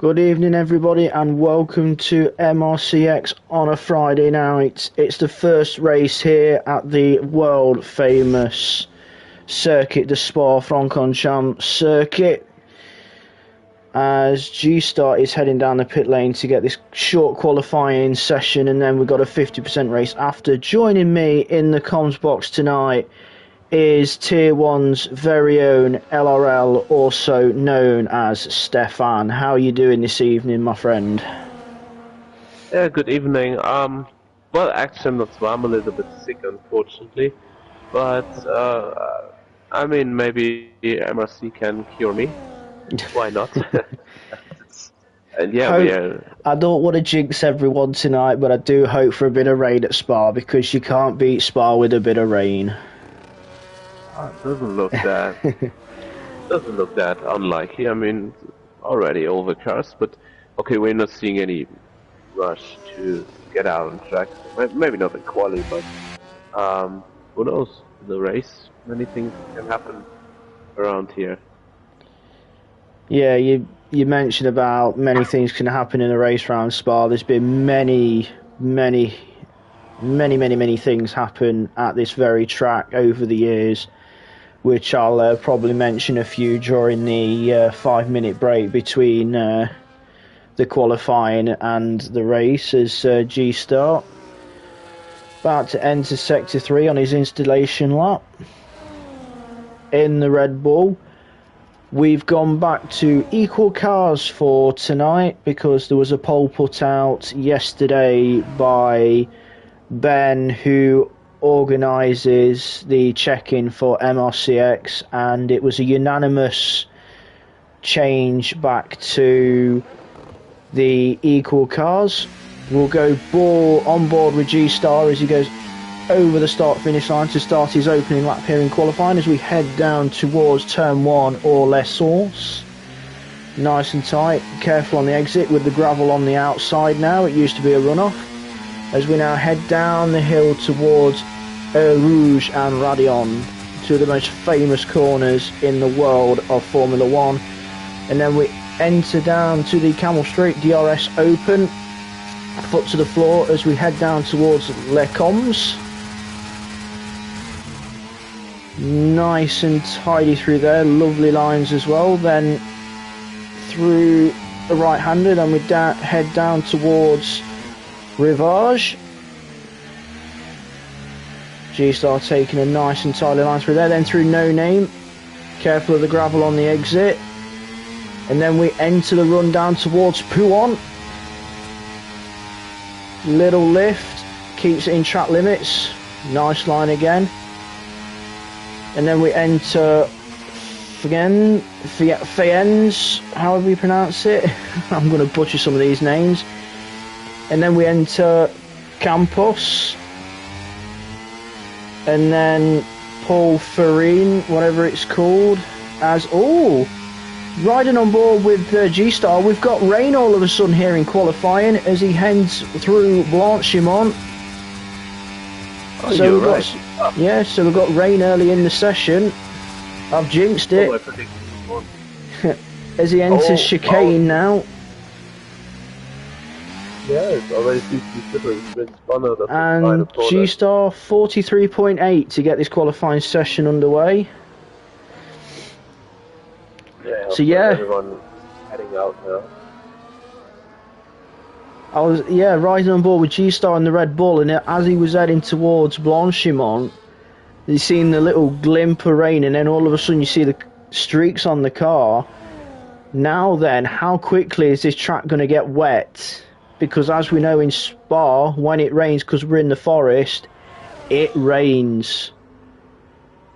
Good evening, everybody, and welcome to MRC-X on a Friday night. It's the first race here at the world famous circuit, the Spa-Francorchamps circuit, as G-Star is heading down the pit lane to get this short qualifying session, and then we've got a 50% race after. Joining me in the comms box tonight is Tier 1's very own LRL, also known as Stefan. How are you doing this evening, my friend? Yeah, good evening. Well, actually, I'm not well. I'm a little bit sick, unfortunately. But, I mean, maybe MRC can cure me. Why not? And yeah, we are. I don't want to jinx everyone tonight, but I do hope for a bit of rain at Spa, because you can't beat Spa with a bit of rain. Doesn't look that. Doesn't look that unlikely. I mean, already overcast, but okay, we're not seeing any rush to get out on track. Maybe not in quali, but who knows? In the race, many things can happen around here. Yeah, you mentioned about many things can happen in a race around Spa. There's been many things happen at this very track over the years, which I'll probably mention a few during the 5-minute break between the qualifying and the race, as G-Star about to enter Sector 3 on his installation lap in the Red Bull. We've gone back to equal cars for tonight because there was a poll put out yesterday by Ben, who organises the check-in for MRC-X, and it was a unanimous change back to the equal cars. We'll go on board with G-Star as he goes over the start-finish line to start his opening lap here in qualifying as we head down towards turn 1 or less horse. Nice and tight, careful on the exit with the gravel on the outside now. It used to be a runoff. As we now head down the hill towards Eau Rouge and Radion, two of the most famous corners in the world of Formula 1. And then we enter down to the Camel Street DRS Open, foot to the floor as we head down towards Les Combes. Nice and tidy through there, lovely lines as well. Then through the right-handed and we head down towards Rivage. G-Star taking a nice and tidy line through there, then through No Name, careful of the gravel on the exit, and then we enter the run down towards Pouon. Little lift, keeps it in track limits, nice line again, and then we enter Faennes, however you pronounce it. I'm going to butcher some of these names. And then we enter Campos, and then Paul Farine, whatever it's called, as riding on board with G-Star. We've got rain all of a sudden here in qualifying as he heads through Blanchimont. So we've got rain early in the session. I've jinxed it. As he enters chicane now. Yeah, it's already slippery. And G-Star 43.8 to get this qualifying session underway. Yeah, so everyone heading out now. I was riding on board with G-Star in the Red Bull, and as he was heading towards Blanchimont, you seen the little glint of rain, and then all of a sudden you see the streaks on the car. Now then, how quickly is this track going to get wet? Because as we know in Spa, when it rains, because we're in the forest, it rains.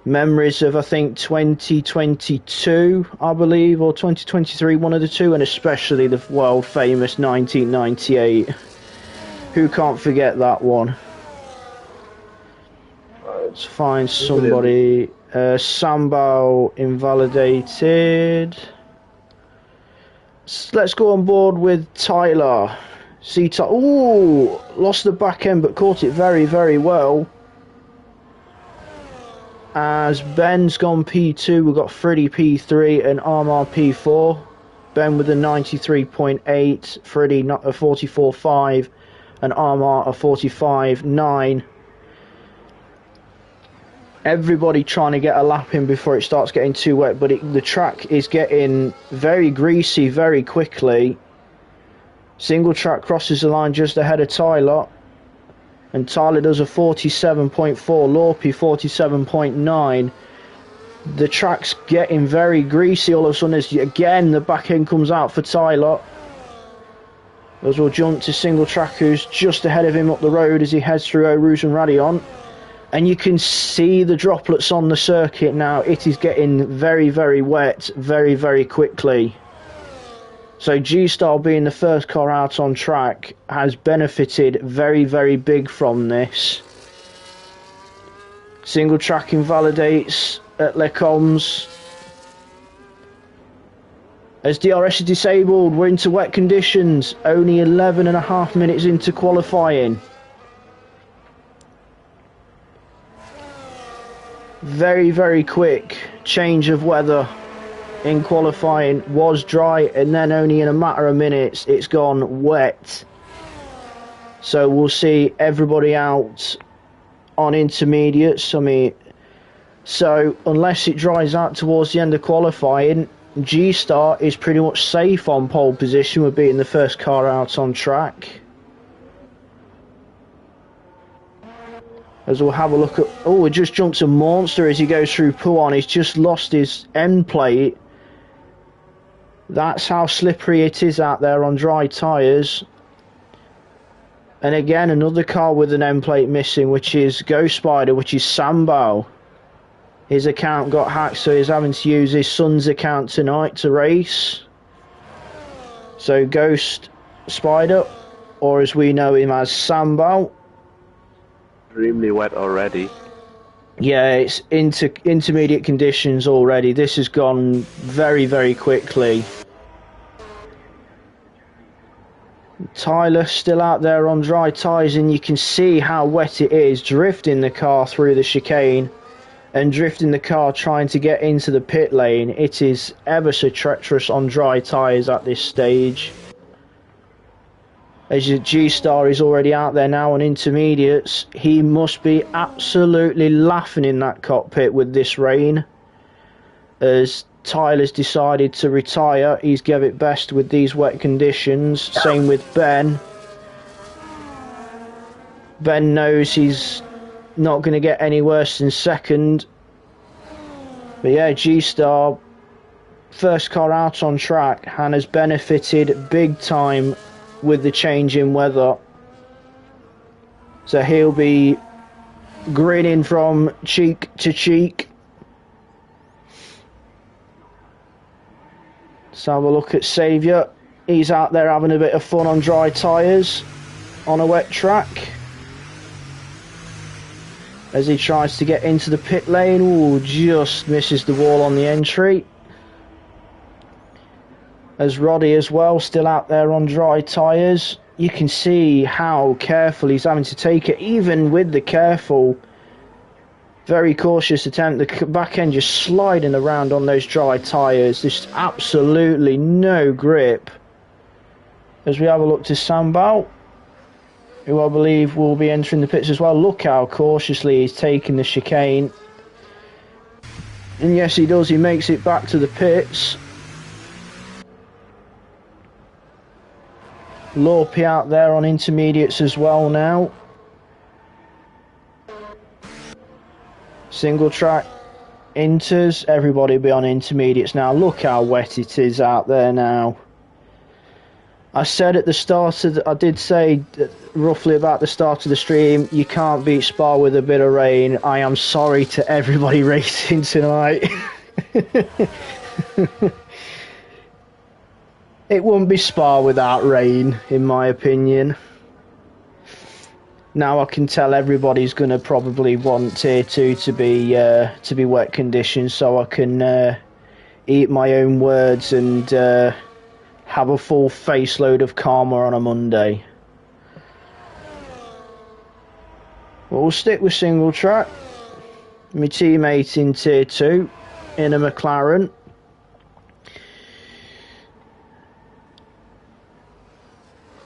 Memories of, I think, 2022, I believe, or 2023, one of the two, and especially the world famous 1998. Who can't forget that one? Let's find somebody. Sambo invalidated. Let's go on board with Tyler. Lost the back end but caught it very, very well. As Ben's gone P2, we've got Freddy P3 and Armar P4. Ben with a 93.8, Freddie a 44.5, and Armar a 45.9. Everybody trying to get a lap in before it starts getting too wet, but the track is getting very greasy very quickly. Single track crosses the line just ahead of Tyler, and Tyler does a 47.4, Lorpy 47.9. The track's getting very greasy all of a sudden as again the back end comes out for Tyler. As we'll jump to single track who's just ahead of him up the road as he heads through Eau Rouge and Radion. And you can see the droplets on the circuit now. It is getting very, very wet very, very quickly. So G-Star being the first car out on track has benefited very, very big from this. Single track invalidates at Les Combes. As DRS is disabled, we're into wet conditions. Only 11.5 minutes into qualifying. Very, very quick change of weather in qualifying. Was dry and then only in a matter of minutes it's gone wet. So we'll see everybody out on intermediates. So unless it dries out towards the end of qualifying, G-Star is pretty much safe on pole position with being the first car out on track. As we'll have a look at... Oh, we just jumped to Monster as he goes through Pouhon. He's just lost his end plate. That's how slippery it is out there on dry tyres. And again, another car with an end plate missing, which is Ghost Spider, which is Sambao. His account got hacked, so he's having to use his son's account tonight to race. So Ghost Spider, or as we know him as Sambao. Extremely wet already. Yeah, it's into intermediate conditions already. This has gone very, very quickly. Tyler still out there on dry tyres, and you can see how wet it is, drifting the car through the chicane and drifting the car trying to get into the pit lane. It is ever so treacherous on dry tyres at this stage. As your G-Star is already out there now on intermediates, he must be absolutely laughing in that cockpit with this rain. As Tyler's decided to retire, he's gave it best with these wet conditions. Same with Ben. Ben knows he's not going to get any worse than second. But yeah, G-Star, first car out on track, and has benefited big time with the change in weather. So he'll be grinning from cheek to cheek. Let's have a look at Saviour. He's out there having a bit of fun on dry tyres on a wet track. As he tries to get into the pit lane. Ooh, just misses the wall on the entry. As Roddy as well, still out there on dry tyres. You can see how careful he's having to take it, even with the careful, very cautious attempt. The back end just sliding around on those dry tyres. There's absolutely no grip. As we have a look to Sambao, who I believe will be entering the pits as well. Look how cautiously he's taking the chicane. And yes, he does. He makes it back to the pits. Lorpy out there on intermediates as well now. Single track inters. Everybody will be on intermediates now. Look how wet it is out there now. I said at the start of I did say roughly about the start of the stream, you can't beat Spa with a bit of rain. I am sorry to everybody racing tonight. It wouldn't be Spa without rain, in my opinion. Now I can tell everybody's going to probably want Tier 2 to be wet conditions, so I can eat my own words and have a full face load of karma on a Monday. Well, we'll stick with single track. My teammate in Tier 2 in a McLaren.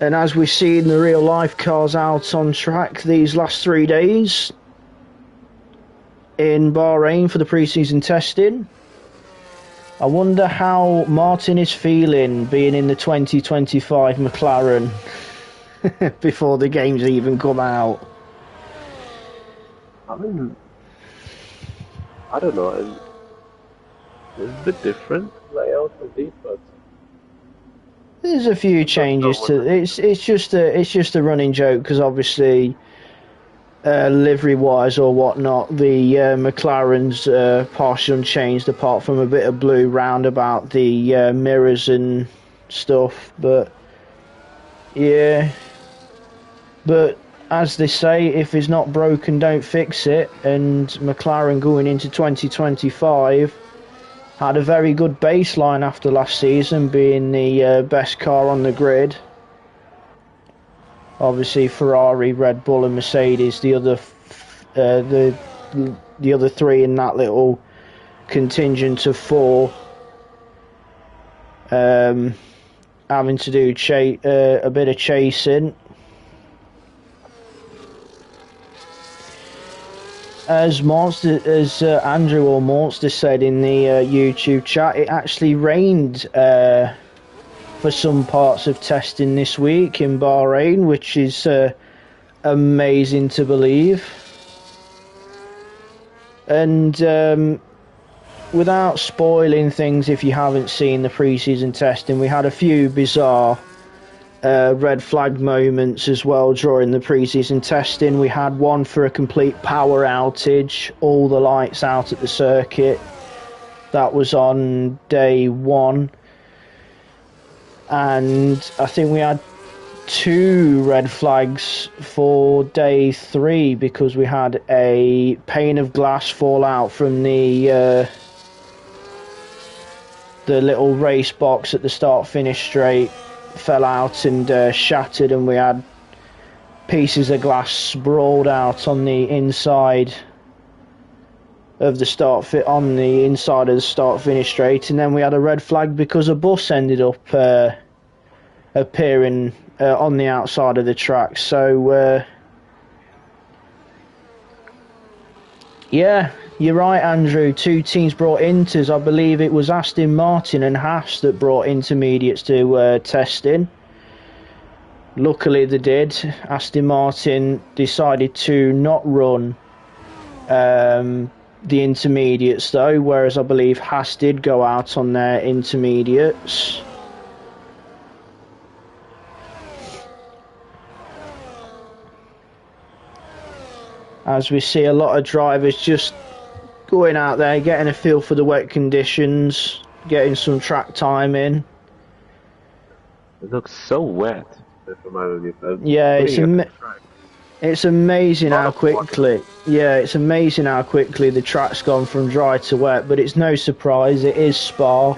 And as we've seen the real life cars out on track these last 3 days in Bahrain for the pre-season testing, I wonder how Martin is feeling being in the 2025 McLaren before the games even come out. I mean, I don't know. It's a bit different layout of these, but there's a few changes to it's just a running joke because obviously livery wise or whatnot the McLaren's partially unchanged apart from a bit of blue round about the mirrors and stuff, but yeah, but as they say, if it's not broken don't fix it, and McLaren going into 2025 had a very good baseline after last season, being the best car on the grid. Obviously, Ferrari, Red Bull, and Mercedes, the other three in that little contingent of four, having to do a bit of chasing. As Andrew or Monster said in the YouTube chat, it actually rained for some parts of testing this week in Bahrain, which is amazing to believe. And without spoiling things, if you haven't seen the pre-season testing, we had a few bizarre red flag moments as well during the pre-season testing. We had one for a complete power outage, all the lights out at the circuit. That was on day 1. And I think we had 2 red flags for day 3 because we had a pane of glass fall out from the little race box at the start-finish straight, fell out and shattered, and we had pieces of glass sprawled out on the inside of the start finish straight. And then we had a red flag because a bus ended up appearing on the outside of the track. So yeah, you're right, Andrew. 2 teams brought inters. I believe it was Aston Martin and Haas that brought intermediates to testing. Luckily they did. Aston Martin decided to not run the intermediates though, whereas I believe Haas did go out on their intermediates. As we see a lot of drivers just going out there, getting a feel for the wet conditions, getting some track time in. It looks so wet. Yeah, it's amazing how quickly. Yeah, it's amazing how quickly the track's gone from dry to wet. But it's no surprise, it is Spa.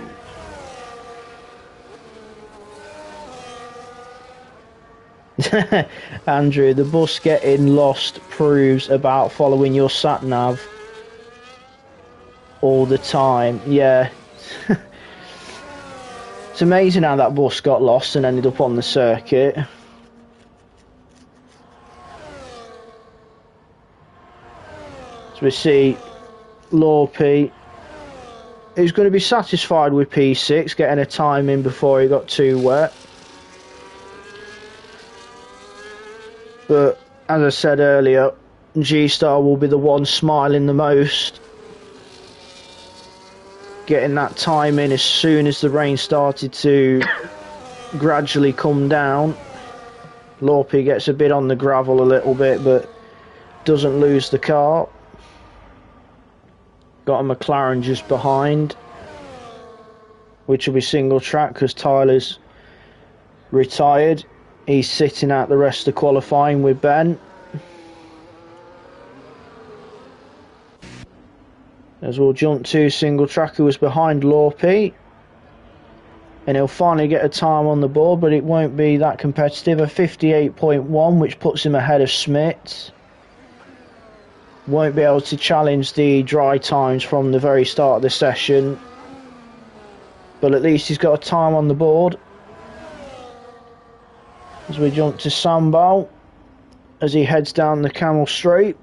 Andrew, the bus getting lost proves about following your sat nav all the time. Yeah. It's amazing how that bus got lost and ended up on the circuit. So we see Lorpe, who's going to be satisfied with P6, getting a time in before he got too wet. But as I said earlier, G-Star will be the one smiling the most, getting that time in as soon as the rain started to gradually come down. Lorpe gets a bit on the gravel a little bit, but doesn't lose the car. Got a McLaren just behind, which will be single track because Tyler's retired. He's sitting out the rest of qualifying with Ben. As we'll jump to single track, who was behind Lorpe. And he'll finally get a time on the board, but it won't be that competitive. A 58.1, which puts him ahead of Smith. Won't be able to challenge the dry times from the very start of the session. But at least he's got a time on the board. as we jump to Sambal as he heads down the Camel Straight.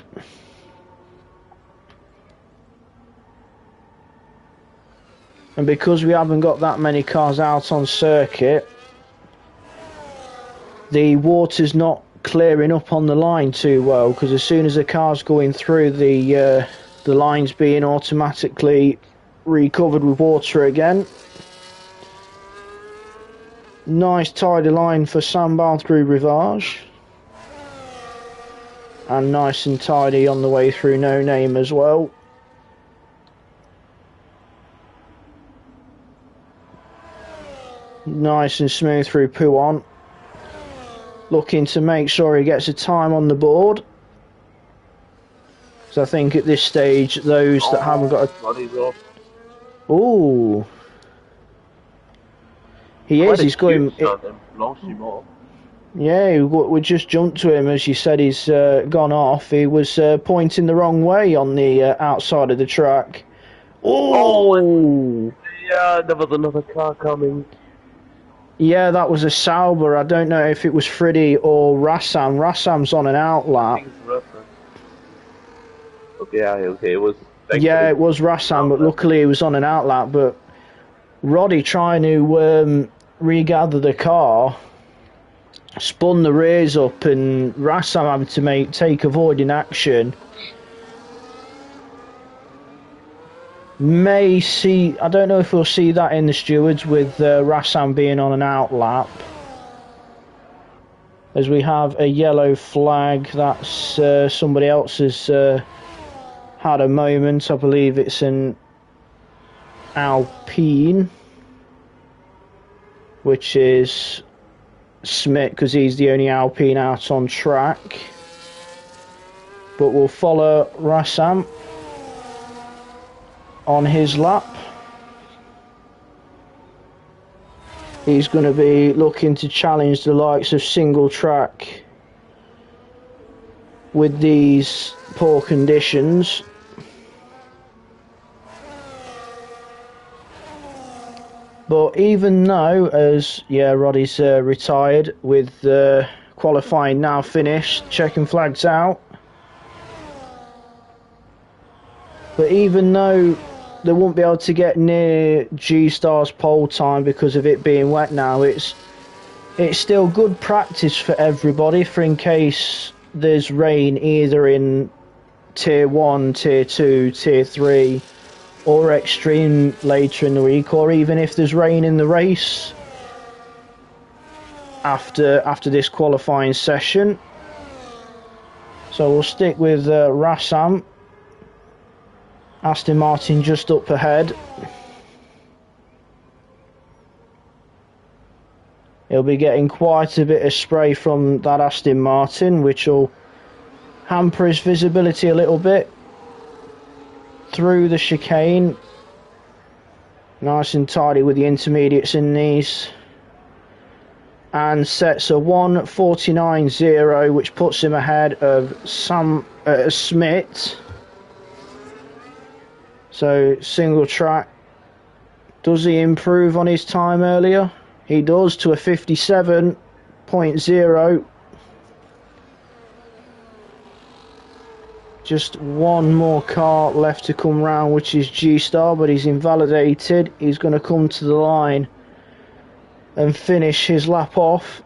And because we haven't got that many cars out on circuit, the water's not clearing up on the line too well, because as soon as the car's going through, the line's being automatically recovered with water again. Nice tidy line for Sambal through Rivage, and nice and tidy on the way through No Name as well. Nice and smooth through Pouon, looking to make sure he gets a time on the board. So I think at this stage, those that haven't got a... Ooh. He is, he's going... Yeah, we just jumped to him as you said. He's gone off. He was pointing the wrong way on the outside of the track. Oh! Yeah, there was another car coming. Yeah, that was a Sauber. I don't know if it was Freddy or Rassam. Rassam's on an outlap. Okay, it was... Yeah, it was Rassam, but luckily he was on an outlap. But Roddy trying to regather the car, spun the rears up, and Rassam having to take avoiding action. May see, I don't know if we'll see that in the stewards with Rassam being on an outlap, as we have a yellow flag. That's somebody else has had a moment. I believe it's an Alpine, which is Smith, because he's the only Alpine out on track. But we'll follow Rassam on his lap. He's going to be looking to challenge the likes of Single Track with these poor conditions. But even though, as Roddy's retired with qualifying now finished, checking flags out. But even though they won't be able to get near G-Star's pole time because of it being wet now, it's still good practice for everybody, for in case there's rain either in Tier 1, Tier 2, Tier 3 or Extreme later in the week, or even if there's rain in the race after this qualifying session. So we'll stick with Rassam. Aston Martin just up ahead. He'll be getting quite a bit of spray from that Aston Martin, which will hamper his visibility a little bit through the chicane. Nice and tidy with the intermediates in these. And sets a 1:49.0, which puts him ahead of Smith. So, Single Track, does he improve on his time earlier? He does, to a 57.0. Just one more car left to come round, which is G-Star, but he's invalidated. He's going to come to the line and finish his lap off.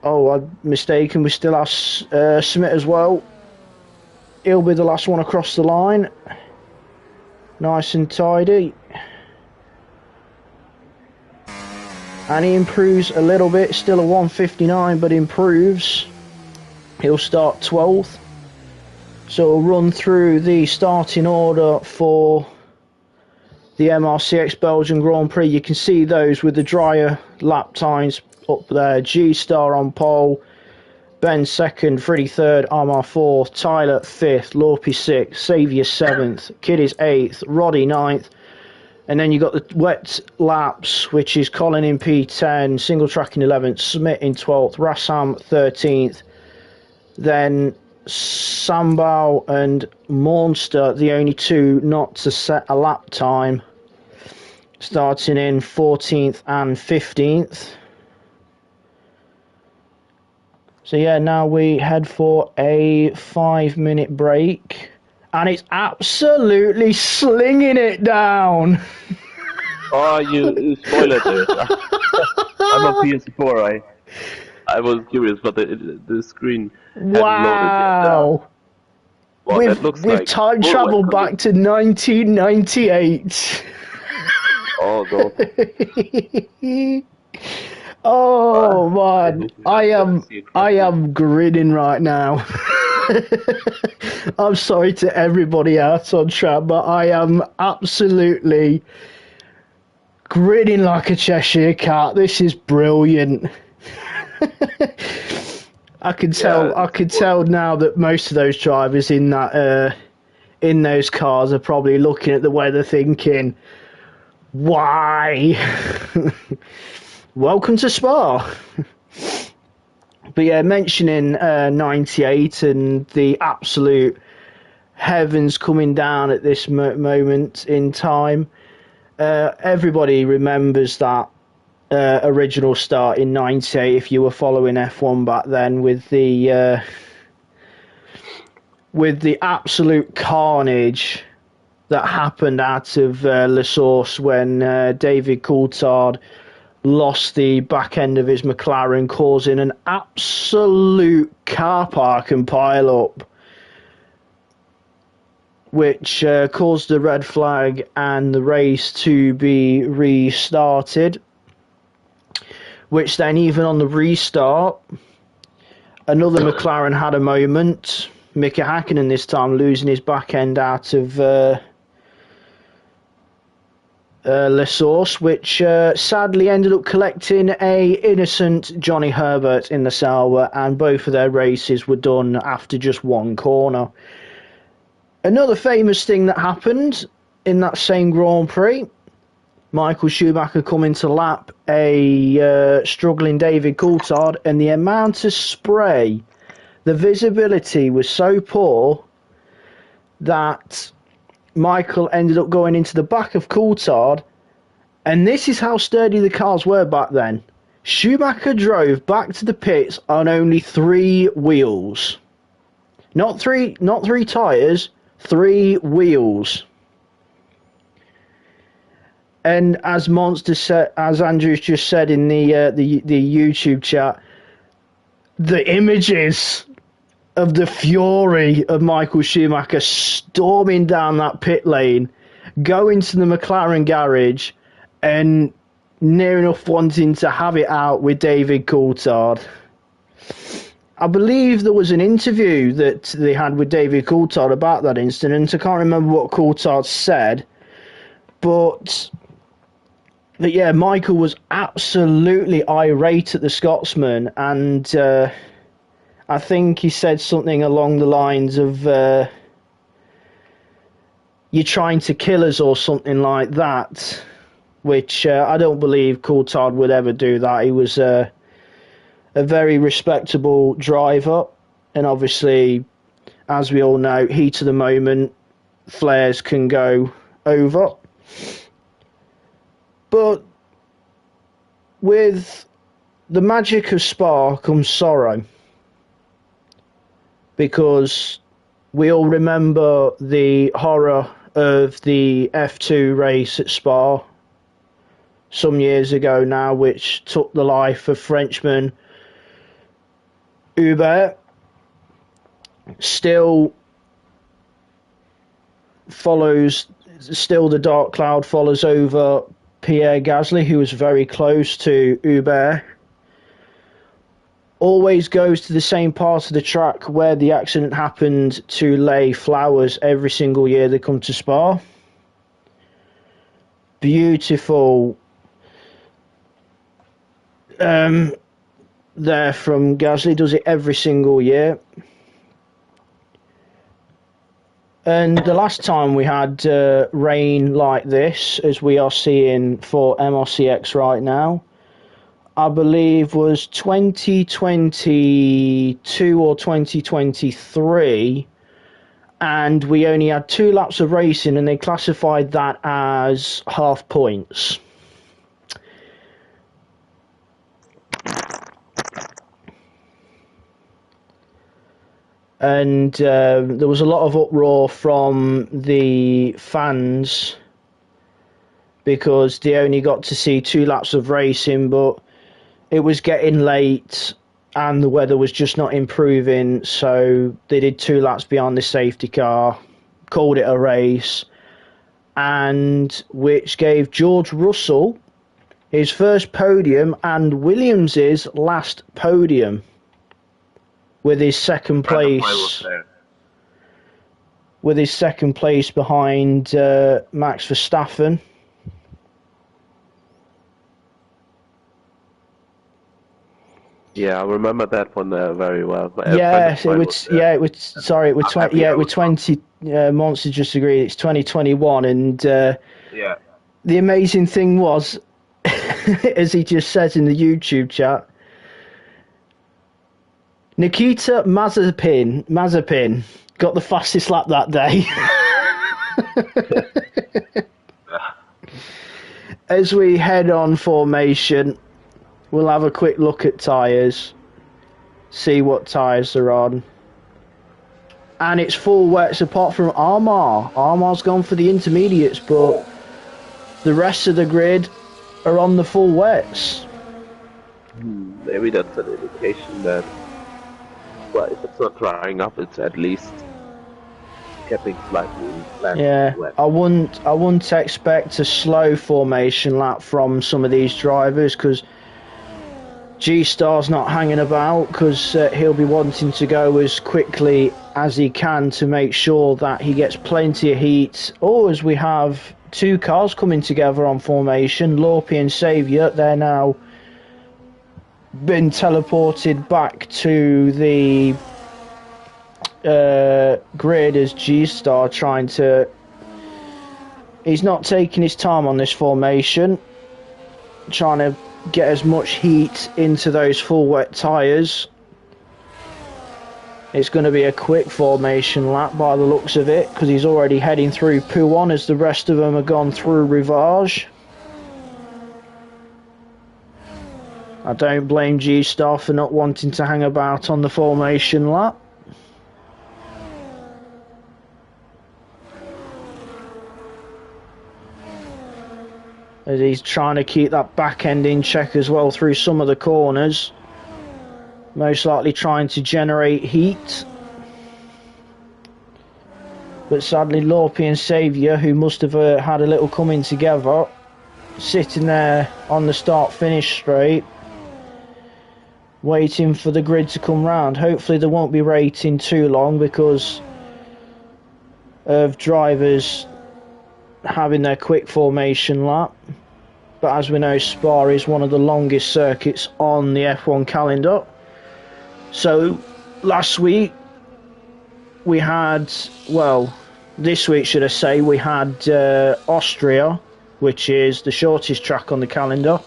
Oh, I'm mistaken, we still have Smith as well. He'll be the last one across the line. Nice and tidy. And he improves a little bit, still a 1:59, but improves. He'll start 12th. So we'll run through the starting order for the MRC-X Belgian Grand Prix. You can see those with the drier lap times up there. G-Star on pole, Ben second, Freddie third, Armar fourth, Tyler fifth, Lorpy sixth, Saviour seventh, Kiddies eighth, Roddy ninth. And then you got the wet laps, which is Colin in P10, Single Track in 11th, Smith in 12th, Rassam 13th. Then Sambal and Monster, the only two not to set a lap time, starting in 14th and 15th. So yeah, now we head for a 5-minute break, and it's absolutely slinging it down. Oh, you spoiled it. I'm on PS4. I was curious, but the screen hadn't loaded yet. Wow. Well, that looks We've like time full traveled back to 1998. Oh, go. Oh I man, hope we are gonna see a I Christmas. am grinning right now. I'm sorry to everybody else on chat, but I am absolutely grinning like a Cheshire cat. This is brilliant. I can Yeah, tell now that most of those drivers in that in those cars are probably looking at the weather thinking, why? Welcome to Spa. But yeah, mentioning 98 and the absolute heavens coming down at this moment in time, everybody remembers that original start in 98 if you were following F1 back then with the absolute carnage that happened out of La Source when David Coulthard lost the back end of his McLaren, causing an absolute car park and pile up, which caused the red flag and the race to be restarted, which then even on the restart, another McLaren had a moment, Mika Hakkinen this time losing his back end out of La Source, which sadly ended up collecting a innocent Johnny Herbert in the Sauber, and both of their races were done after just one corner. Another famous thing that happened in that same Grand Prix, Michael Schumacher coming to lap a struggling David Coulthard, and the amount of spray, the visibility was so poor that Michael ended up going into the back of Coulthard, and this is how sturdy the cars were back then. Schumacher drove back to the pits on only 3 wheels. Not three tyres, 3 wheels. And as Monster said, as Andrew's just said in the YouTube chat, the images of the fury of Michael Schumacher storming down that pit lane, going to the McLaren garage, and near enough wanting to have it out with David Coulthard. I believe there was an interview that they had with David Coulthard about that incident. I can't remember what Coulthard said, but yeah, Michael was absolutely irate at the Scotsman, and I think he said something along the lines of "You're trying to kill us" or something like that, which I don't believe Coulthard would ever do that. He was a very respectable driver, and obviously, as we all know, heat of the moment, flares can go over. But with the magic of Spa comes sorrow, because we all remember the horror of the F2 race at Spa some years ago now, which took the life of Frenchman Hubert. Still the dark cloud follows over Pierre Gasly, who was very close to Hubert. Always goes to the same part of the track where the accident happened to lay flowers every single year they come to Spa. Beautiful there from Gasly, does it every single year. And the last time we had rain like this, as we are seeing for MRC-X right now, I believe was 2022 or 2023, and we only had 2 laps of racing, and they classified that as half points. and there was a lot of uproar from the fans because they only got to see 2 laps of racing, but it was getting late and the weather was just not improving, so they did 2 laps behind the safety car, called it a race, and which gave George Russell his first podium and Williams's last podium with his second place behind Max Verstappen. Yeah, I remember that one very well. Yes, it was. Yeah, it was. Sorry, it was 20. Yeah, it was 20. Monster just agreed. It's 2021, and yeah. The amazing thing was, as he just says in the YouTube chat, Nikita Mazepin got the fastest lap that day. As we head on formation, we'll have a quick look at tyres, see what tyres are on. And it's full wets apart from Armar. Armar's gone for the intermediates, but the rest of the grid are on the full wets. Maybe that's an indication that, well, if it's not drying up, it's at least getting slightly wet. I wouldn't expect a slow formation lap from some of these drivers, because G-Star's not hanging about, because he'll be wanting to go as quickly as he can to make sure that he gets plenty of heat. Or as we have 2 cars coming together on formation, Lorpy and Saviour, they're now been teleported back to the grid as G-Star trying to... He's not taking his time on this formation, trying to get as much heat into those full wet tyres. It's going to be a quick formation lap by the looks of it, because he's already heading through Pouon as the rest of them have gone through Rivage. I don't blame G-Star for not wanting to hang about on the formation lap. As he's trying to keep that back end in check as well through some of the corners. Most likely trying to generate heat. But sadly Lorpy and Saviour, who must have had a little coming together, sitting there on the start-finish straight, waiting for the grid to come round. Hopefully they won't be waiting too long because of drivers having their quick formation lap. But as we know, Spa is one of the longest circuits on the F1 calendar. So last week we had, well, this week should I say, we had Austria, which is the shortest track on the calendar.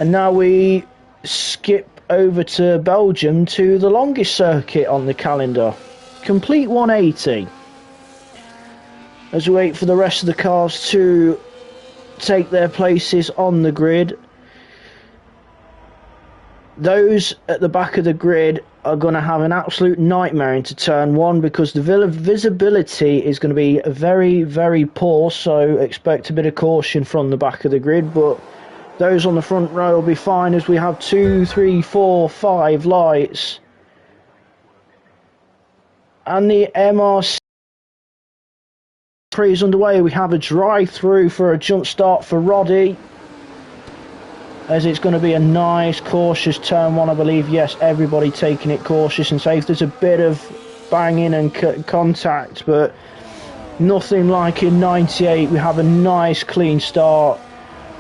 And now we skip over to Belgium, to the longest circuit on the calendar. Complete 180. As we wait for the rest of the cars to take their places on the grid. Those at the back of the grid are going to have an absolute nightmare into turn 1, because the visibility is going to be very, very poor, so expect a bit of caution from the back of the grid. But those on the front row will be fine, as we have 2, 3, 4, 5 lights. And the MRC Prix is underway. We have a drive-through for a jump start for Roddy, as it's going to be a nice cautious turn 1, I believe. Yes, everybody taking it cautious and safe. There's a bit of banging and contact, but nothing like in 98. We have a nice clean start,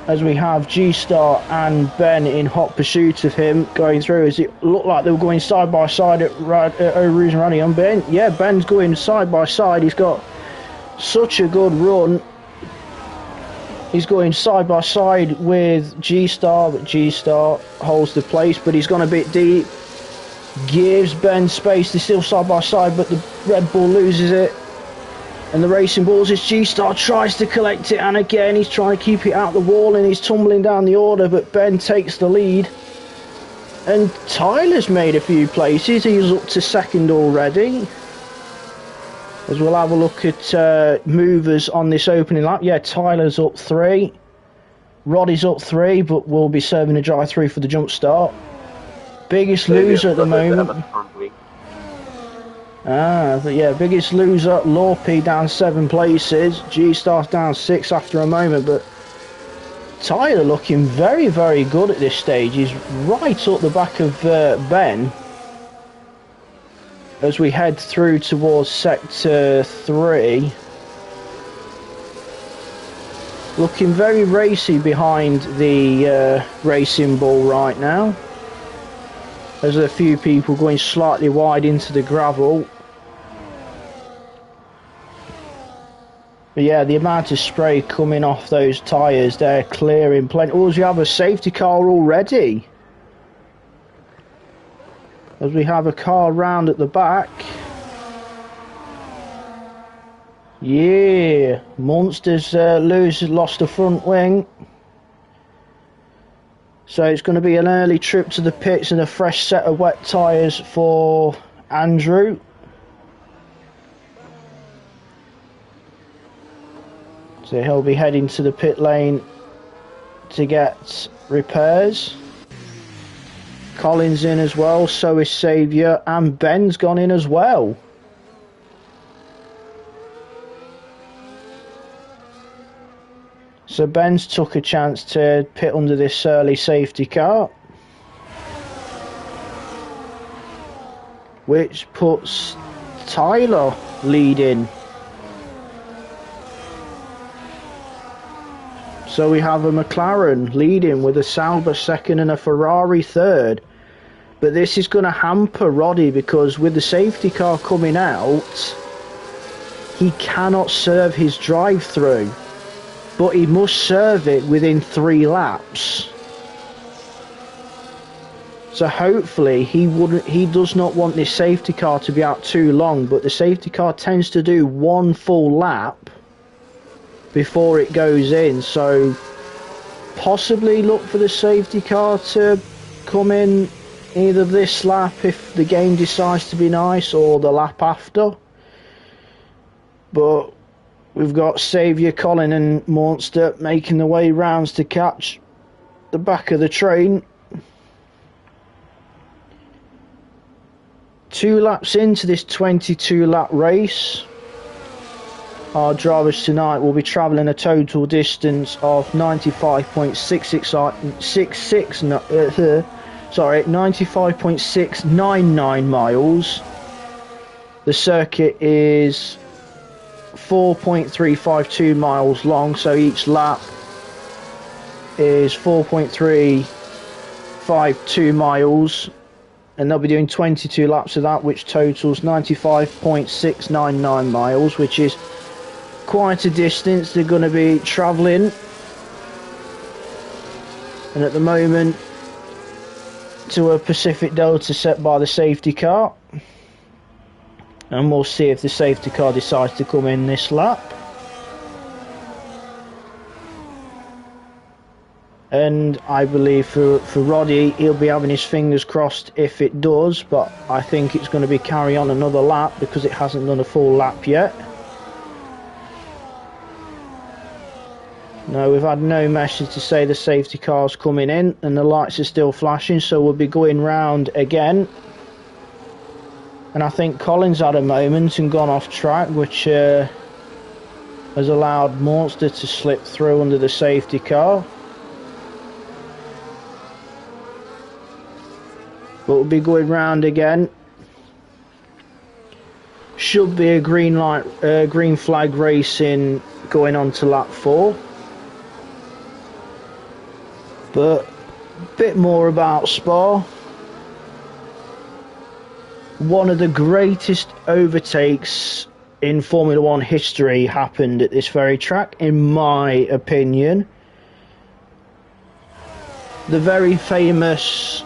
as we have G-Star and Ben in hot pursuit of him going through. As it looked like they were going side by side at Rouge and Rally on Ben. Yeah, Ben's going side by side. He's got such a good run. He's going side by side with G-Star, but G-Star holds the place, but he's gone a bit deep. Gives Ben space. They're still side by side, but the Red Bull loses it. And the Racing Bulls, as G-Star tries to collect it, and again he's trying to keep it out the wall and he's tumbling down the order, but Ben takes the lead. And Tyler's made a few places. He's up to second already. As we'll have a look at movers on this opening lap. Yeah, Tyler's up 3. Roddy's up 3, but will be serving a dry through for the jump start. Biggest loser at the moment. But yeah, biggest loser, Lorpy down 7 places. G-Star's down 6 after a moment, but Tyler looking very, very good at this stage. He's right up the back of Ben as we head through towards sector 3. Looking very racy behind the racing bull right now. There's a few people going slightly wide into the gravel. But yeah, the amount of spray coming off those tyres, they're clearing plenty. Oh, we have a safety car already. As we have a car round at the back. Yeah, Monster's lost the front wing. So it's going to be an early trip to the pits and a fresh set of wet tyres for Andrew. So he'll be heading to the pit lane to get repairs. Colin's in as well, so is Saviour, and Ben's gone in as well. So Ben's took a chance to pit under this early safety car, which puts Tyler leading. So we have a McLaren leading with a Sauber second and a Ferrari third. But this is going to hamper Roddy because with the safety car coming out, he cannot serve his drive-through. But he must serve it within 3 laps. So hopefully he does not want this safety car to be out too long, but the safety car tends to do 1 full lap before it goes in, so possibly look for the safety car to come in either this lap if the game decides to be nice, or the lap after. But we've got Saviour, Colin and Monster making the way rounds to catch the back of the train. 2 laps into this 22 lap race. Our drivers tonight will be travelling a total distance of 95.699 miles. The circuit is 4.352 miles long, so each lap is 4.352 miles, and they'll be doing 22 laps of that, which totals 95.699 miles, which is quite a distance they're going to be travelling. And at the moment to a Pacific Delta set by the safety car, and we'll see if the safety car decides to come in this lap. And I believe for Roddy, he'll be having his fingers crossed if it does, but I think it's going to be carry on another lap because it hasn't done a full lap yet. No, we've had no message to say the safety car's coming in, and the lights are still flashing, so we'll be going round again. And I think Colin's had a moment and gone off track, which has allowed Monster to slip through under the safety car. But we'll be going round again. Should be a green flag racing going on to lap 4. But a bit more about Spa. One of the greatest overtakes in Formula 1 history happened at this very track, in my opinion. The very famous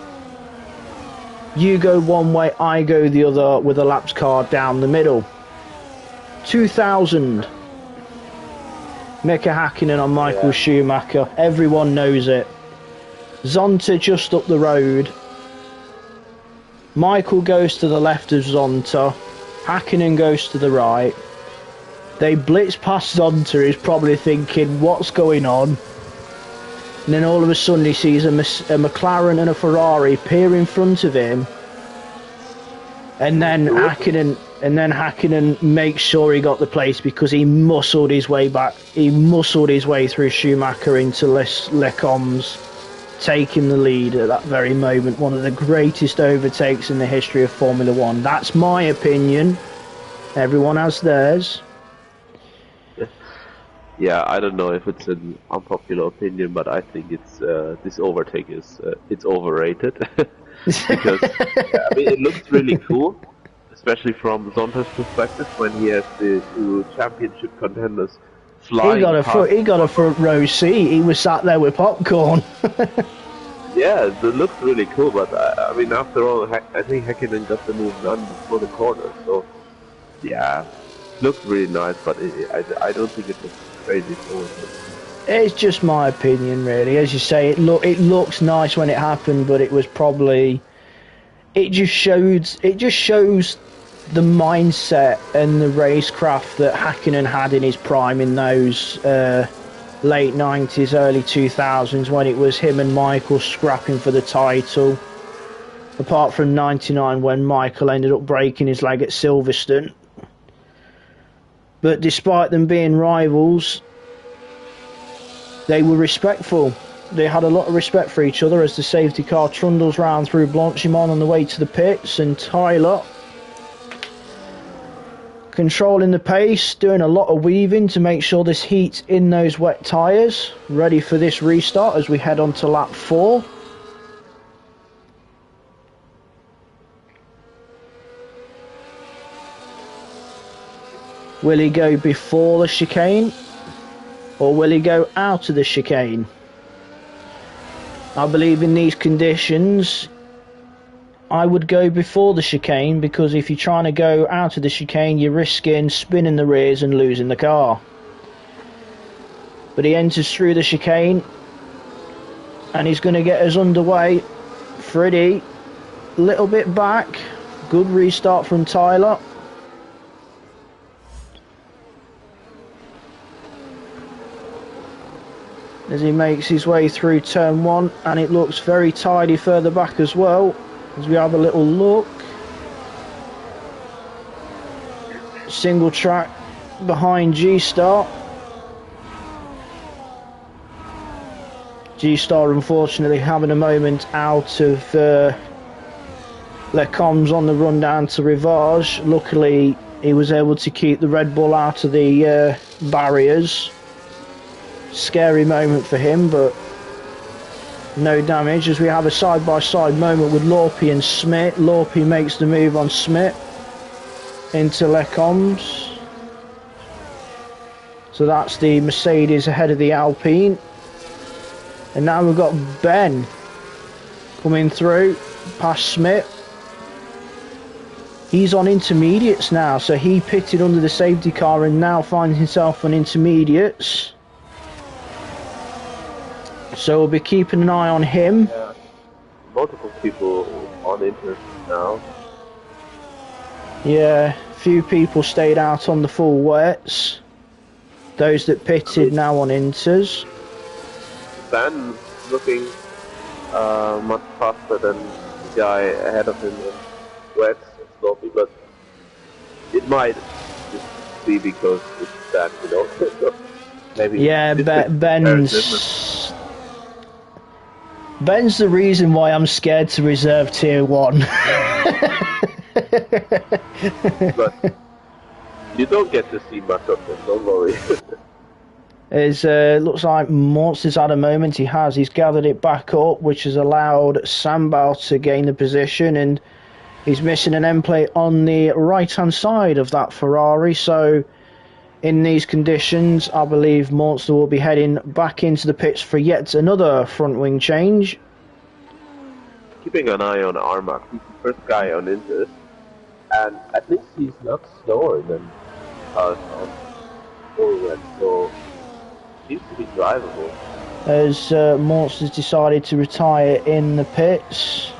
you go one way, I go the other, with a laps car down the middle. 2000. Mika Hakkinen on Michael Schumacher. Everyone knows it. Zonta just up the road. Michael goes to the left of Zonta. Hakkinen goes to the right. They blitz past Zonta, who's probably thinking, what's going on? And then all of a sudden he sees a McLaren and a Ferrari peer in front of him. And then Hakkinen makes sure he got the place because he muscled his way back. He muscled his way through Schumacher into Lecombe's, taking the lead at that very moment. One of the greatest overtakes in the history of Formula One. That's my opinion. Everyone has theirs. Yeah, I don't know if it's an unpopular opinion, but I think it's this overtake is it's overrated because I mean it looks really cool, especially from Zonta's perspective when he has the two championship contenders flying. He got a front row seat. He was sat there with popcorn. Yeah, it looks really cool, but I mean after all, I think Hakkinen got the move done before the corner, so yeah, it looks really nice, but I don't think it looks crazy forward. It's just my opinion, really. As you say, it looks nice when it happened, but it was probably it just shows the mindset and the racecraft that Hakkinen had in his prime in those late 90s, early 2000s when it was him and Michael scrapping for the title. Apart from 99 when Michael ended up breaking his leg at Silverstone. But despite them being rivals, they were respectful. They had a lot of respect for each other as the safety car trundles round through Blanchimont on the way to the pits, and Tyler controlling the pace, doing a lot of weaving to make sure this heat's in those wet tyres, ready for this restart as we head on to lap 4. Will he go before the chicane, or will he go out of the chicane? I believe in these conditions, I would go before the chicane, because if you're trying to go out of the chicane, you're risking spinning the rears and losing the car. But he enters through the chicane, and he's going to get us underway. Freddie, a little bit back. Good restart from Tyler. As he makes his way through turn 1, and it looks very tidy further back as well, as we have a little look. Single track behind G-Star. G-Star unfortunately having a moment out of Lecombe's on the run down to Rivage. Luckily he was able to keep the Red Bull out of the barriers. Scary moment for him, but no damage, as we have a side-by-side moment with Lorpy and Smith. Lorpy makes the move on Smith into Lecombe's. So that's the Mercedes ahead of the Alpine. And now we've got Ben coming through past Smith. He's on intermediates now, so he pitted under the safety car and now finds himself on intermediates. So we'll be keeping an eye on him. Yeah. Multiple people on Inter now. Yeah, few people stayed out on the full wets. Those that pitted now on Inters. Ben looking much faster than the guy ahead of him in wets and sloppy, but it might just be because it's that, you know. Maybe. Yeah, Ben's the reason why I'm scared to reserve Tier 1. But you don't get to see much of him, don't worry. Looks like Monster's had a moment. He's gathered it back up, which has allowed Sambal to gain the position, and he's missing an end plate on the right hand side of that Ferrari. So in these conditions, I believe Monster will be heading back into the pits for yet another front wing change. Keeping an eye on Armac, he's the first guy on Inter, and at least he's not slower than cars on forward, so seems to be drivable. As Monster's decided to retire in the pits.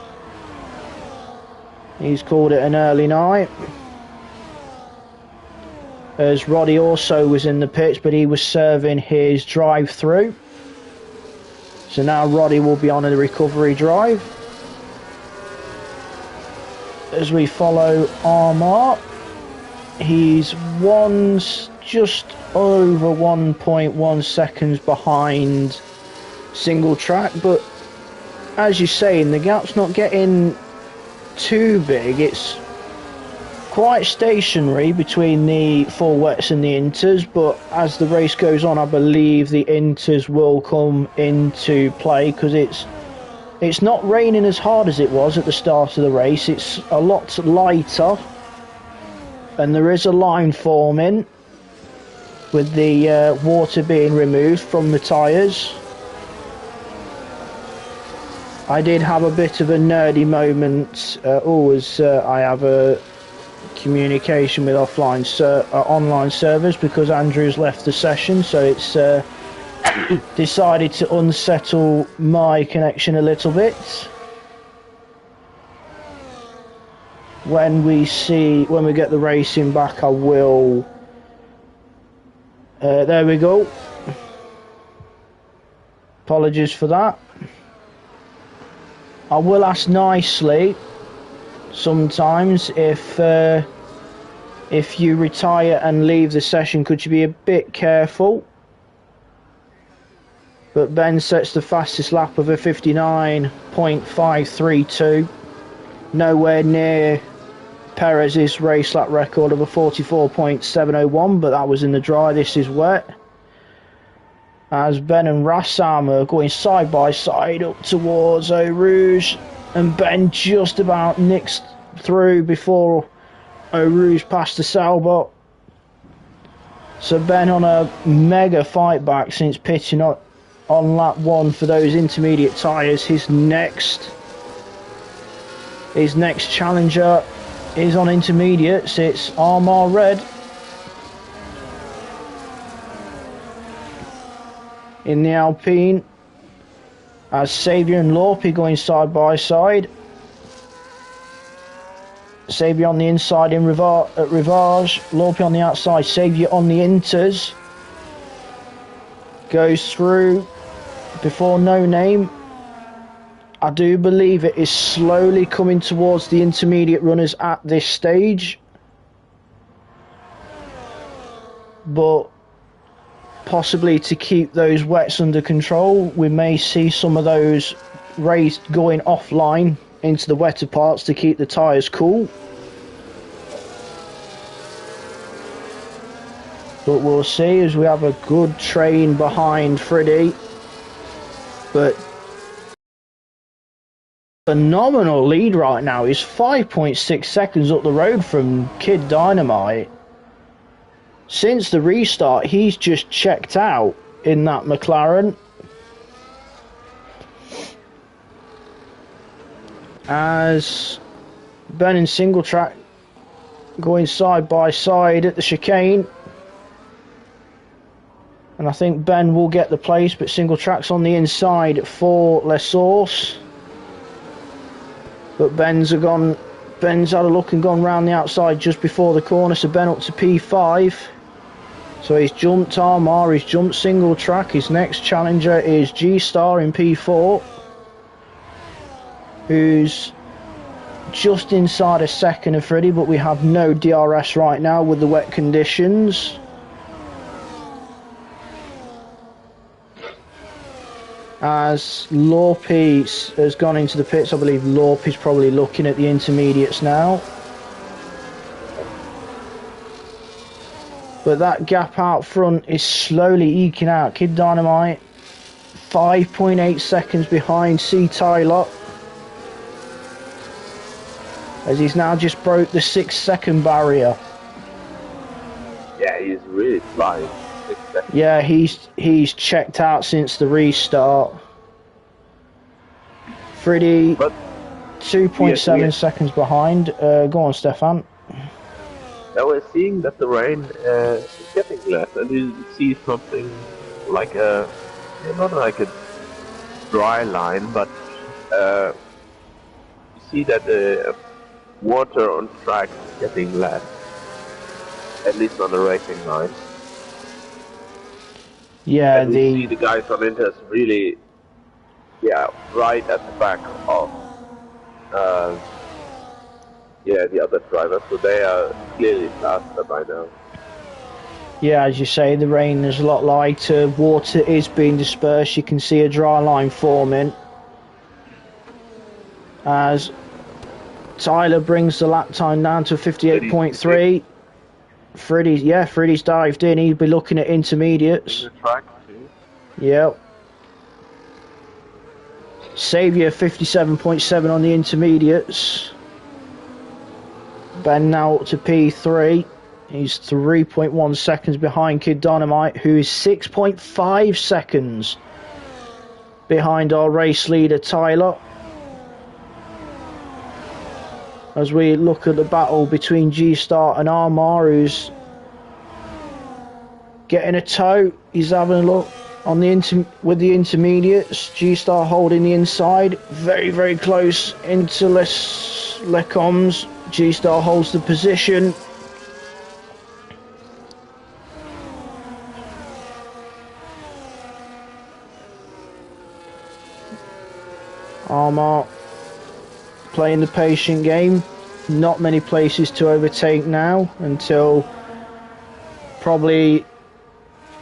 He's called it an early night. As Roddy also was in the pits, but he was serving his drive-through. So now Roddy will be on a recovery drive. As we follow Armar, he's just over 1.1 seconds behind single track, but as you're saying, the gap's not getting too big. It's quite stationary between the full wets and the inters, but as the race goes on, I believe the inters will come into play, because it's not raining as hard as it was at the start of the race. It's a lot lighter, and there is a line forming with the water being removed from the tyres. I did have a bit of a nerdy moment, as I have a communication with online servers, because Andrew's left the session, so it's decided to unsettle my connection a little bit. When we get the racing back, I will. There we go. Apologies for that. I will ask nicely sometimes, if you retire and leave the session, could you be a bit careful? But Ben sets the fastest lap of a 59.532, nowhere near Perez's race lap record of a 44.701, but that was in the dry. This is wet. As Ben and Rassam are going side by side up towards Eau Rouge, and Ben just about nicks through before Eau Rouge passed the Salbot. So Ben on a mega fight back since pitching on lap 1 for those intermediate tyres. His next challenger is on intermediates. It's Armar Red. In the Alpine, as Xavier and Lorpe going side by side. Xavier on the inside at Rivage, Lorpe on the outside, Xavier on the inters. Goes through before No Name. I do believe it is slowly coming towards the intermediate runners at this stage. But possibly to keep those wets under control, we may see some of those raised going offline into the wetter parts to keep the tyres cool. But we'll see, as we have a good train behind Freddie. But phenomenal lead right now. He's 5.6 seconds up the road from Kid Dynamite. Since the restart, he's just checked out in that McLaren. As Ben and single track going side by side at the chicane. And I think Ben will get the place, but single track's on the inside for Les Sources. But Ben's had a look and gone round the outside just before the corner, so Ben up to P5. So he's jumped Armar, he's jumped single track. His next challenger is G-Star in P4, who's just inside a second of Freddie, but we have no DRS right now with the wet conditions. As Lorpe has gone into the pits, I believe Lorpe is probably looking at the intermediates now. But that gap out front is slowly eking out. Kid Dynamite 5.8 seconds behind C. Tyler, as he's now just broke the 6-second barrier. Yeah, he's really flying. Yeah, he's checked out since the restart. Freddie 2.7 seconds behind. Go on, Stefan. Now we're seeing that the rain is getting less, and you see something like not like a dry line, but you see that water on track getting less, at least on the racing line. Yeah, and we see the guys on Inters really, right at the back of, the other drivers, so they are clearly faster by now. Yeah, as you say, the rain is a lot lighter, water is being dispersed, you can see a dry line forming. As Tyler brings the lap time down to 58.3. Freddie's dived in, he'd be looking at intermediates. In the track too. Yep. Saviour 57.7 on the intermediates. Ben now up to P3. He's 3.1 seconds behind Kid Dynamite, who is 6.5 seconds behind our race leader Tyler. As we look at the battle between G-Star and Armar, who's getting a tow. He's having a look on the with the intermediates. G-Star holding the inside, very, very close into Lecombs. G-Star holds the position. Armar playing the patient game. Not many places to overtake now until probably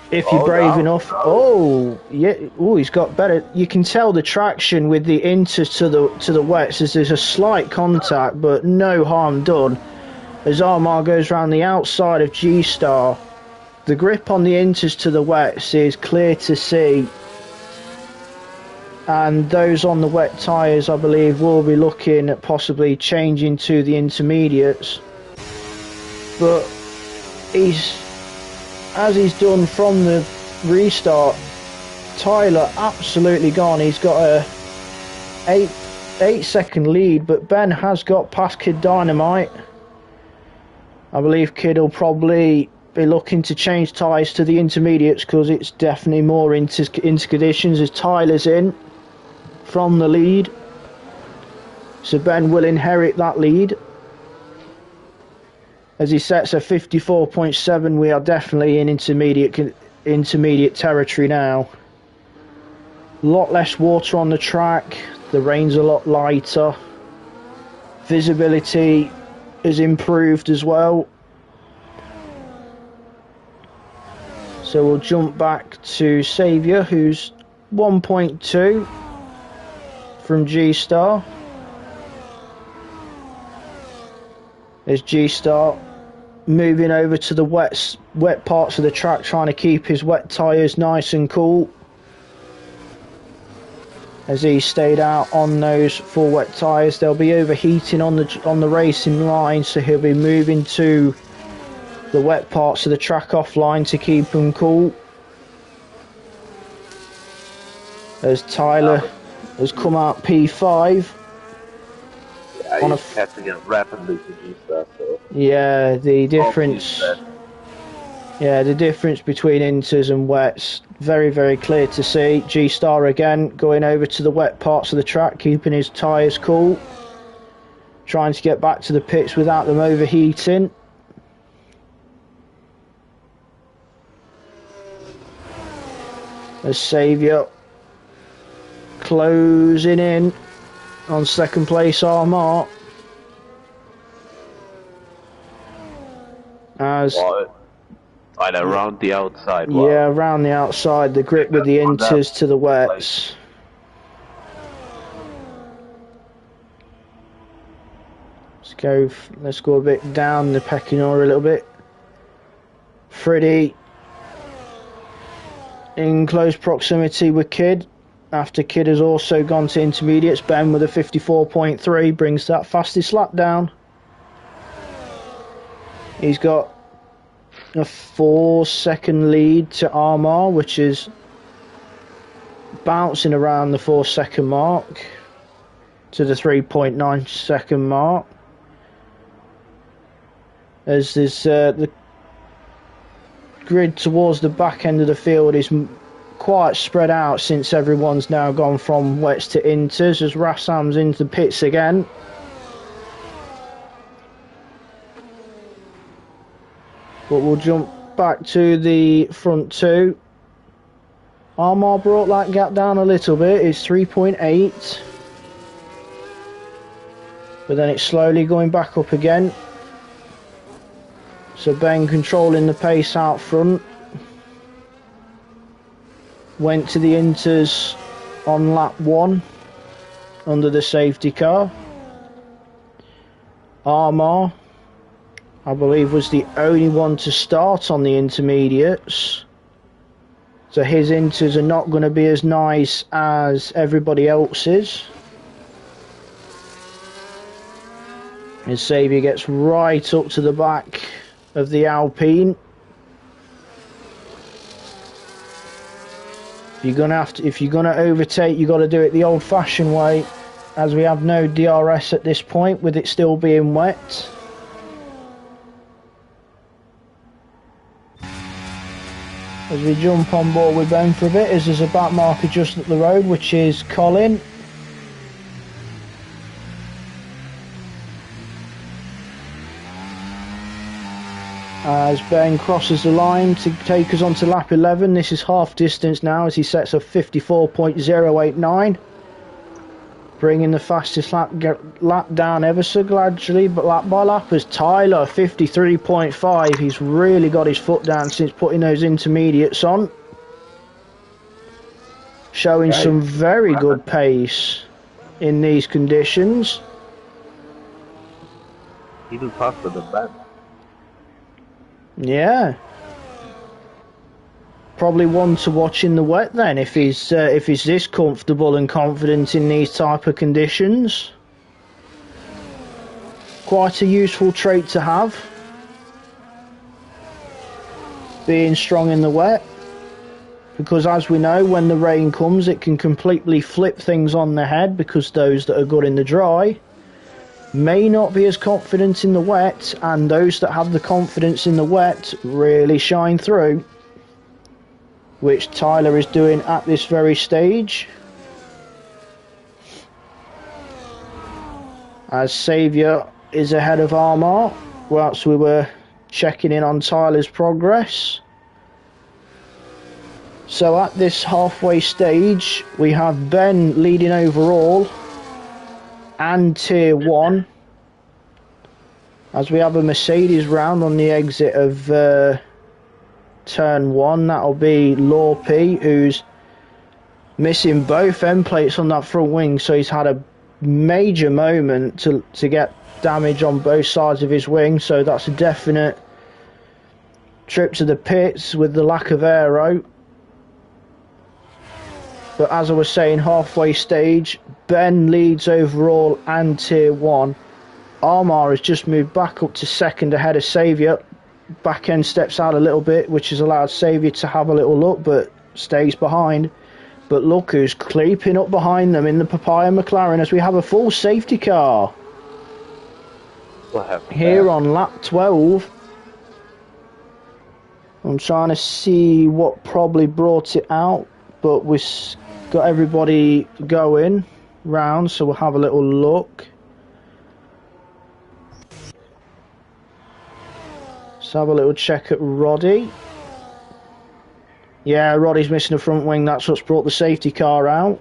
if you're brave enough. Oh, yeah. Oh, he's got better. You can tell the traction with the inters to the wets as there's a slight contact, but no harm done. As Armar goes around the outside of G-Star, the grip on the inters to the wets is clear to see. And those on the wet tyres, I believe, will be looking at possibly changing to the intermediates. But as he's done from the restart, Tyler absolutely gone. He's got a 8-second lead, but Ben has got past Kid Dynamite. I believe Kid will probably be looking to change tyres to the intermediates because it's definitely more into conditions as Tyler's in from the lead, so Ben will inherit that lead. As he sets a 54.7, we are definitely in intermediate territory now. A lot less water on the track, the rain's a lot lighter, visibility has improved as well. So we'll jump back to Saviour, who's 1.2 from G-Star. There's G-Star moving over to the wet parts of the track, trying to keep his wet tyres nice and cool. As he stayed out on those full wet tyres, they'll be overheating on the racing line, so he'll be moving to the wet parts of the track offline to keep them cool. As Tyler has come out P5. Yeah, he's catching up rapidly to G-Star, so... Yeah, the difference between inters and wets, very, very clear to see. G-Star again going over to the wet parts of the track, keeping his tyres cool, trying to get back to the pits without them overheating. As Saviour closing in on second place, Armar. As around the outside. Yeah, around the outside, the grip with the inters to the wets. Let's go a bit down the pecking order a little bit. Freddie in close proximity with Kid. After Kid has also gone to intermediates, Ben with a 54.3 brings that fastest lap down. He's got a 4-second lead to Armar, which is bouncing around the 4-second mark to the 3.9 second mark. As there's the grid towards the back end of the field is quite spread out since everyone's now gone from wets to inters, as Rassam's into the pits again. But we'll jump back to the front two. Armar brought that gap down a little bit. It's 3.8. But then it's slowly going back up again. So Ben controlling the pace out front. Went to the inters on lap 1 under the safety car. Armar, I believe, was the only one to start on the intermediates. So his inters are not going to be as nice as everybody else's. His Xavier gets right up to the back of the Alpine. If you're gonna overtake, you got to do it the old-fashioned way, as we have no DRS at this point, with it still being wet. As we jump on board with Ben for a bit, as there's a back marker just up the road, which is Colin. As Ben crosses the line to take us on to lap 11, this is half distance now as he sets a 54.089, bringing the fastest lap down ever so gradually, but lap by lap, as Tyler 53.5. He's really got his foot down since putting those intermediates on, showing some very good pace in these conditions. Even faster than Ben. Yeah, probably one to watch in the wet then, if he's this comfortable and confident in these type of conditions. Quite a useful trait to have, being strong in the wet, because as we know, when the rain comes, it can completely flip things on their head, because those that are good in the dry may not be as confident in the wet, and those that have the confidence in the wet really shine through, which Tyler is doing at this very stage. As Saviour is ahead of Armar, whilst we were checking in on Tyler's progress. So at this halfway stage, we have Ben leading overall and Tier 1, as we have a Mercedes round on the exit of Turn 1. That'll be Lorpy, who's missing both end plates on that front wing, so he's had a major moment to get damage on both sides of his wing, so that's a definite trip to the pits with the lack of aero. But as I was saying, halfway stage, Ben leads overall and Tier 1. Armar has just moved back up to second ahead of Saviour. Back end steps out a little bit, which has allowed Saviour to have a little look, but stays behind. But look who's creeping up behind them in the Papaya McLaren, as we have a full safety car. What happened here there? On lap 12. I'm trying to see what probably brought it out, but we've got everybody going round, so we'll have a little look. Let's have a little check at Roddy. Yeah, Roddy's missing the front wing, that's what's brought the safety car out.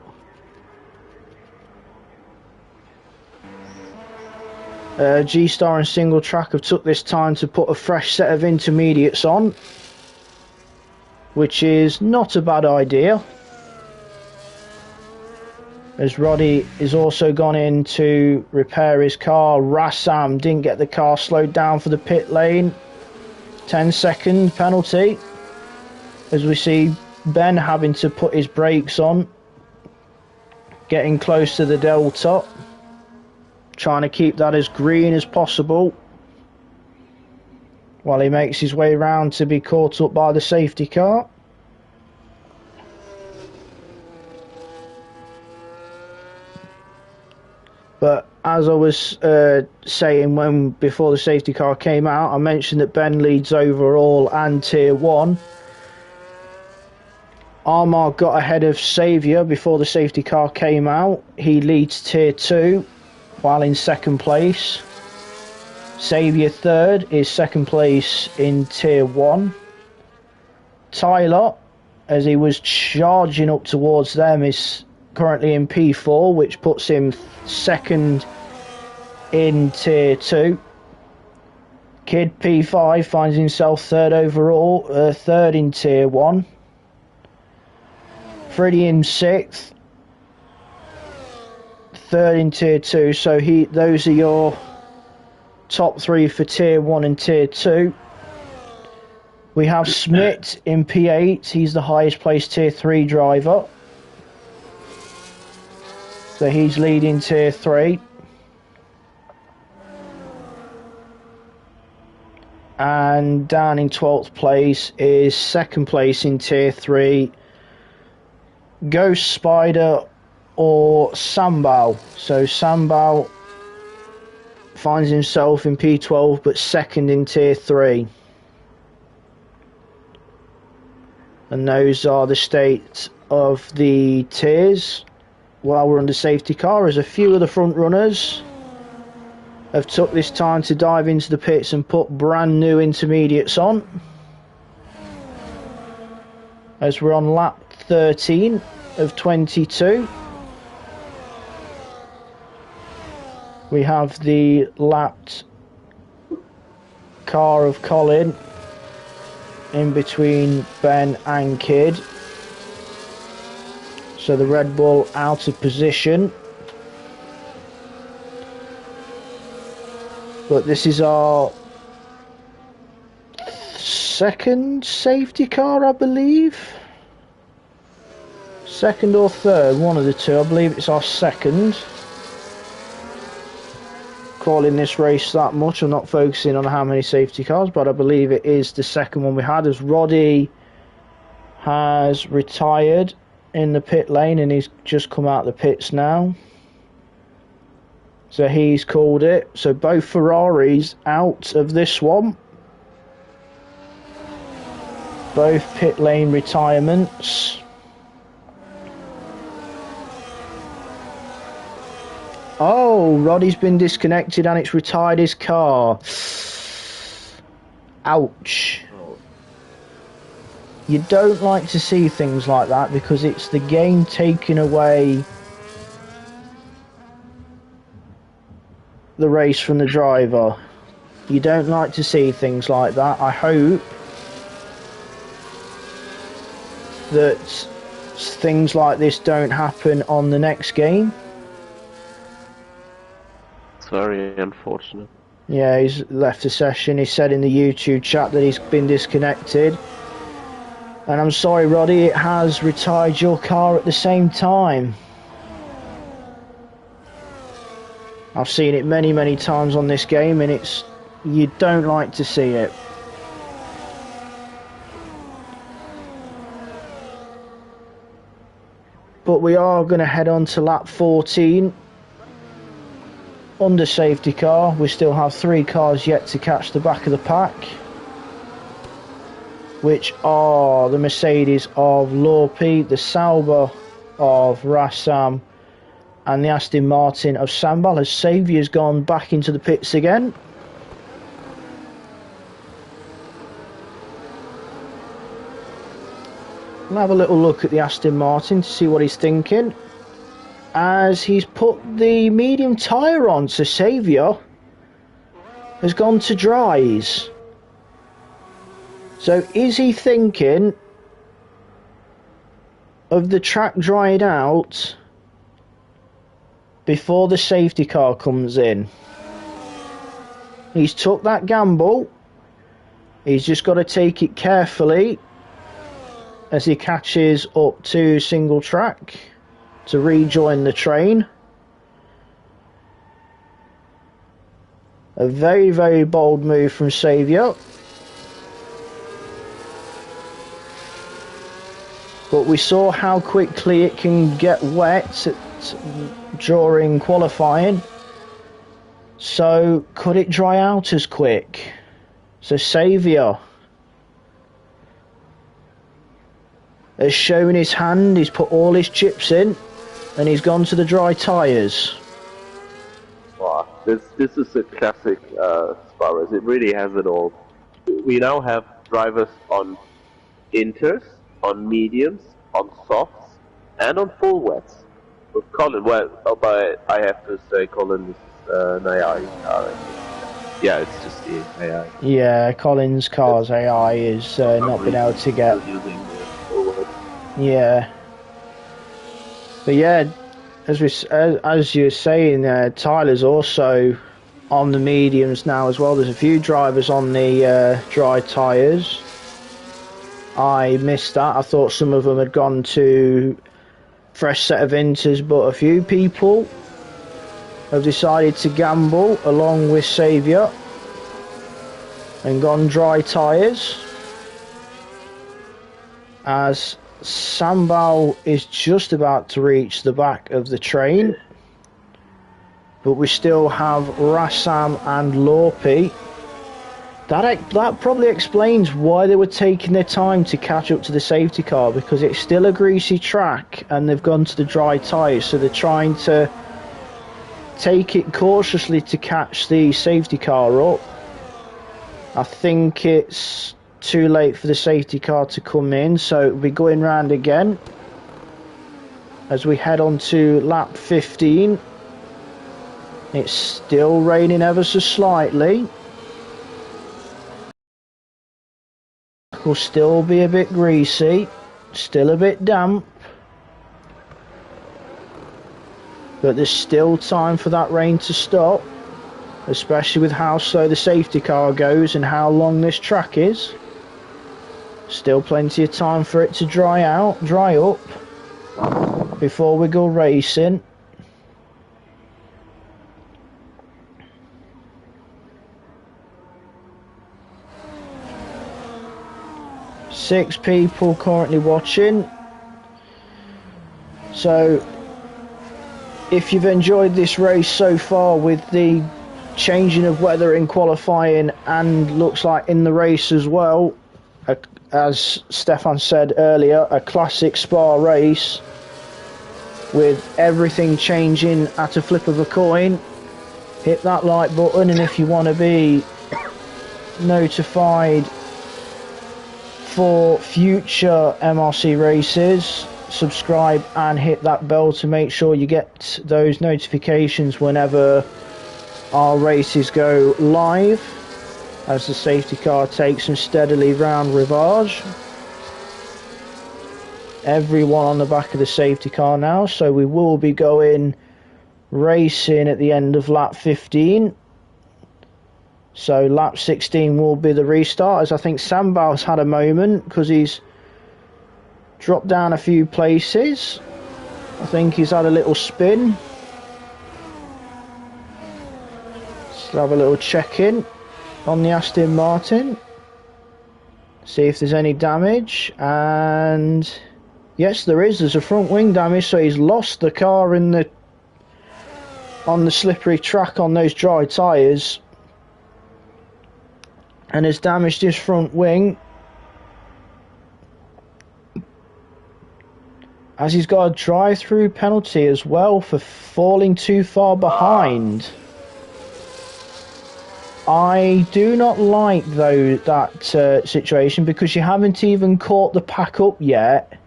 G-Star and Single Track have took this time to put a fresh set of intermediates on, which is not a bad idea, as Roddy is also gone in to repair his car. Rassam didn't get the car slowed down for the pit lane. 10-second penalty, as we see Ben having to put his brakes on, getting close to the delta, trying to keep that as green as possible while he makes his way round to be caught up by the safety car. But as I was saying before the safety car came out, I mentioned that Ben leads overall and Tier 1. Armar got ahead of Saviour before the safety car came out. He leads Tier 2 while in second place. Saviour third is second place in Tier 1. Tyler, as he was charging up towards them, is currently in P4, which puts him second in Tier 2. Kid P5 finds himself third overall, third in Tier 1. Freddie in sixth, third in Tier 2. So those are your top three for Tier 1 and Tier 2. We have Smith in P8. He's the highest placed Tier 3 driver. So he's leading Tier 3. And down in 12th place is second place in Tier 3, Ghost Spider or Sambal. So Sambal finds himself in P12 but second in Tier 3. And those are the state of the tiers. While we're under safety car, as a few of the front runners have took this time to dive into the pits and put brand new intermediates on. As we're on lap 13 of 22. We have the lapped car of Colin in between Ben and Kid. So the Red Bull out of position. But this is our second safety car, I believe. Second or third, one of the two. I believe it's our second. Calling this race that much, I'm not focusing on how many safety cars, but I believe it is the second one we had, as Roddy has retired in the pit lane and he's just come out of the pits now. So he's called it. So both Ferraris out of this one. Both pit lane retirements. Oh, Roddy's been disconnected and it's retired his car. Ouch. You don't like to see things like that because it's the game taking away the race from the driver. You don't like to see things like that. I hope that things like this don't happen on the next game. It's very unfortunate. Yeah, he's left the session. He said in the YouTube chat that he's been disconnected. And I'm sorry, Roddy, it has retired your car at the same time. I've seen it many, many times on this game, and you don't like to see it. But we are going to head on to lap 14. Under safety car, we still have 3 cars yet to catch the back of the pack, which are the Mercedes of Lorpe, the Sauber of Rassam, and the Aston Martin of Sambal, as Saviour's gone back into the pits again. We'll have a little look at the Aston Martin to see what he's thinking, as he's put the medium tyre on, so Saviour has gone to dries. So is he thinking of the track drying out before the safety car comes in? He's took that gamble. He's just got to take it carefully as he catches up to single track to rejoin the train. A very, very bold move from Saviour. But we saw how quickly it can get wet during qualifying. So could it dry out as quick? So Saviour has shown his hand. He's put all his chips in and he's gone to the dry tyres. Wow, this is a classic bars. It really has it all. We now have drivers on inters, on mediums, on softs, and on full wets. With Colin, well, but I have to say Colin is an AI car. Yeah, it's just the AI. Yeah, Colin's car's AI is not been able to get. Using the full wet. Yeah. But yeah, as you're saying, Tyler's also on the mediums now as well. There's a few drivers on the dry tyres. I missed that. I thought some of them had gone to fresh set of inters, but a few people have decided to gamble along with Saviour and gone dry tyres, as Sambal is just about to reach the back of the train, but we still have Rassam and Lorpi. That probably explains why they were taking their time to catch up to the safety car, because it's still a greasy track and they've gone to the dry tyres, so they're trying to take it cautiously to catch the safety car up. I think it's too late for the safety car to come in, so it'll be going round again as we head on to lap 15. It's still raining ever so slightly. Will still be a bit greasy, still a bit damp, but there's still time for that rain to stop, especially with how slow the safety car goes and how long this track is. Still plenty of time for it to dry up before we go racing. Six people currently watching. So if you've enjoyed this race so far with the changing of weather in qualifying and looks like in the race as well, as Stefan said earlier, a classic Spa race with everything changing at a flip of a coin, hit that like button, and if you want to be notified for future MRC races, subscribe and hit that bell to make sure you get those notifications whenever our races go live, as the safety car takes them steadily round Rivage. Everyone on the back of the safety car now, so we will be going racing at the end of lap 15. So lap 16 will be the restart, as I think Sambal's had a moment because he's dropped down a few places. I think he's had a little spin. Let's have a little check-in on the Aston Martin. See if there's any damage, and yes there is. There's a front wing damage, so he's lost the car on the slippery track on those dry tyres, and has damaged his front wing, as he's got a drive-through penalty as well for falling too far behind. I do not like though that situation, because you haven't even caught the pack up yet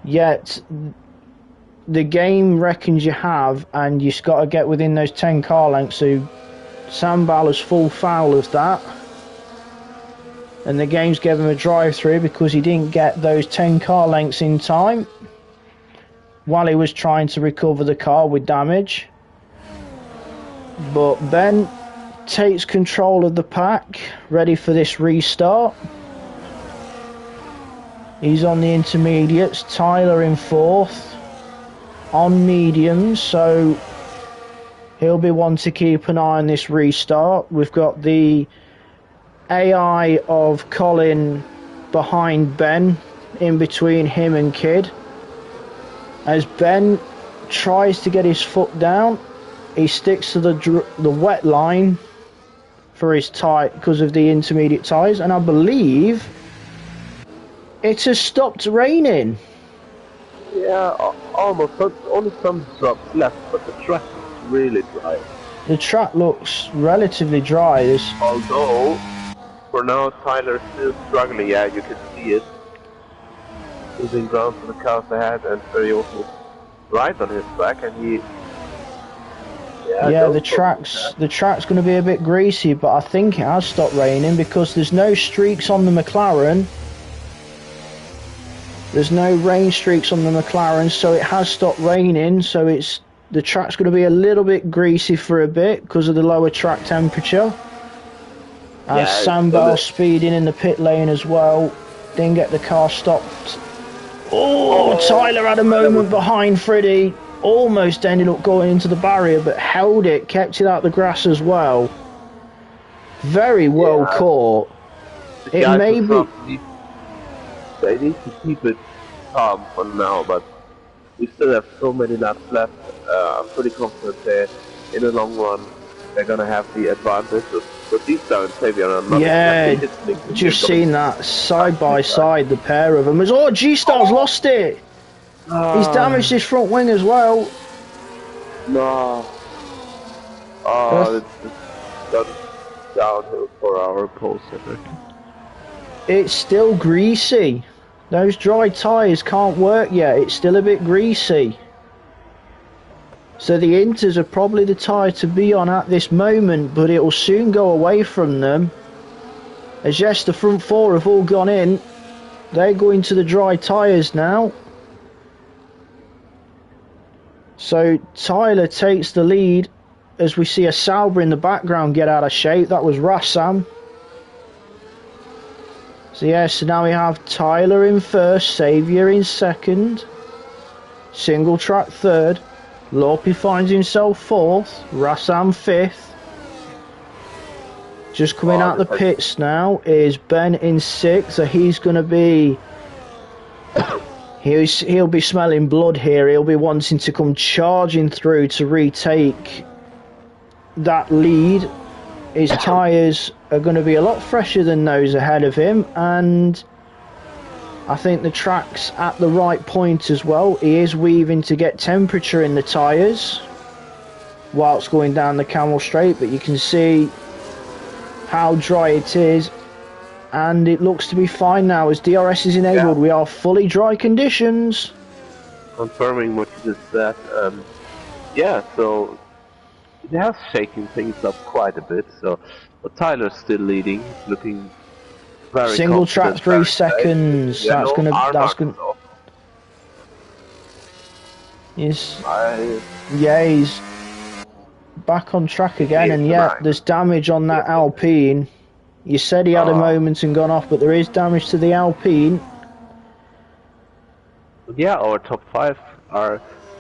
the game reckons you have, and you've got to get within those 10 car lengths. So Sambal has full foul of that, and the game's given him a drive through because he didn't get those 10 car lengths in time while he was trying to recover the car with damage. But Ben takes control of the pack, ready for this restart. He's on the intermediates, Tyler in 4th on mediums, so he'll be one to keep an eye on this restart. We've got the AI of Colin behind Ben, in between him and Kid. As Ben tries to get his foot down, he sticks to the wet line for his tyre because of the intermediate tyres, and I believe it has stopped raining. Yeah, almost. Only some drops left, but the track is really dry. The track looks relatively dry. Although, for now, Tyler's still struggling. Yeah, you can see it. Losing ground for the cars ahead, and Ferry also right on his back, and he. Yeah, the track's going to be a bit greasy, but I think it has stopped raining because there's no streaks on the McLaren. There's no rain streaks on the McLaren, so it has stopped raining. So the track's going to be a little bit greasy for a bit because of the lower track temperature. As Sam Bell speeding in the pit lane as well, didn't get the car stopped. Oh, Tyler had a moment behind Freddie. Almost ended up going into the barrier, but held it, kept it out the grass as well. Very well caught. It may be. They need to keep it calm for now, but we still have so many laps left. I'm pretty confident that in the long run they're gonna have the advantage. But these down Xavier are not. Just seen that side by side, the pair of them. G-Star's lost it. He's damaged his front wing as well. No. It's done downhill for our pole setter. It's still greasy. Those dry tyres can't work yet. It's still a bit greasy. So the Inters are probably the tyre to be on at this moment, but it will soon go away from them. As yes, the front four have all gone in. They're going to the dry tyres now. So Tyler takes the lead as we see a Sauber in the background get out of shape. That was Rassam. So now we have Tyler in first, Xavier in second, single track third, Lopi finds himself fourth, Rassam fifth. Just coming out the pits now is Ben in sixth, so he's going to be... He'll be smelling blood here. He'll be wanting to come charging through to retake that lead. His tyres are going to be a lot fresher than those ahead of him, and I think the track's at the right point as well. He is weaving to get temperature in the tyres whilst going down the Camel Straight, but you can see how dry it is. And it looks to be fine now as DRS is enabled. We are fully dry conditions. Confirming what you just said. So it has shaken things up quite a bit. But Tyler's still leading. He's looking very single track 3 seconds. That's gonna. He's back on track again, and there's damage on that Alpine. You said he had a moment and gone off, but there is damage to the Alpine. Yeah, our top 5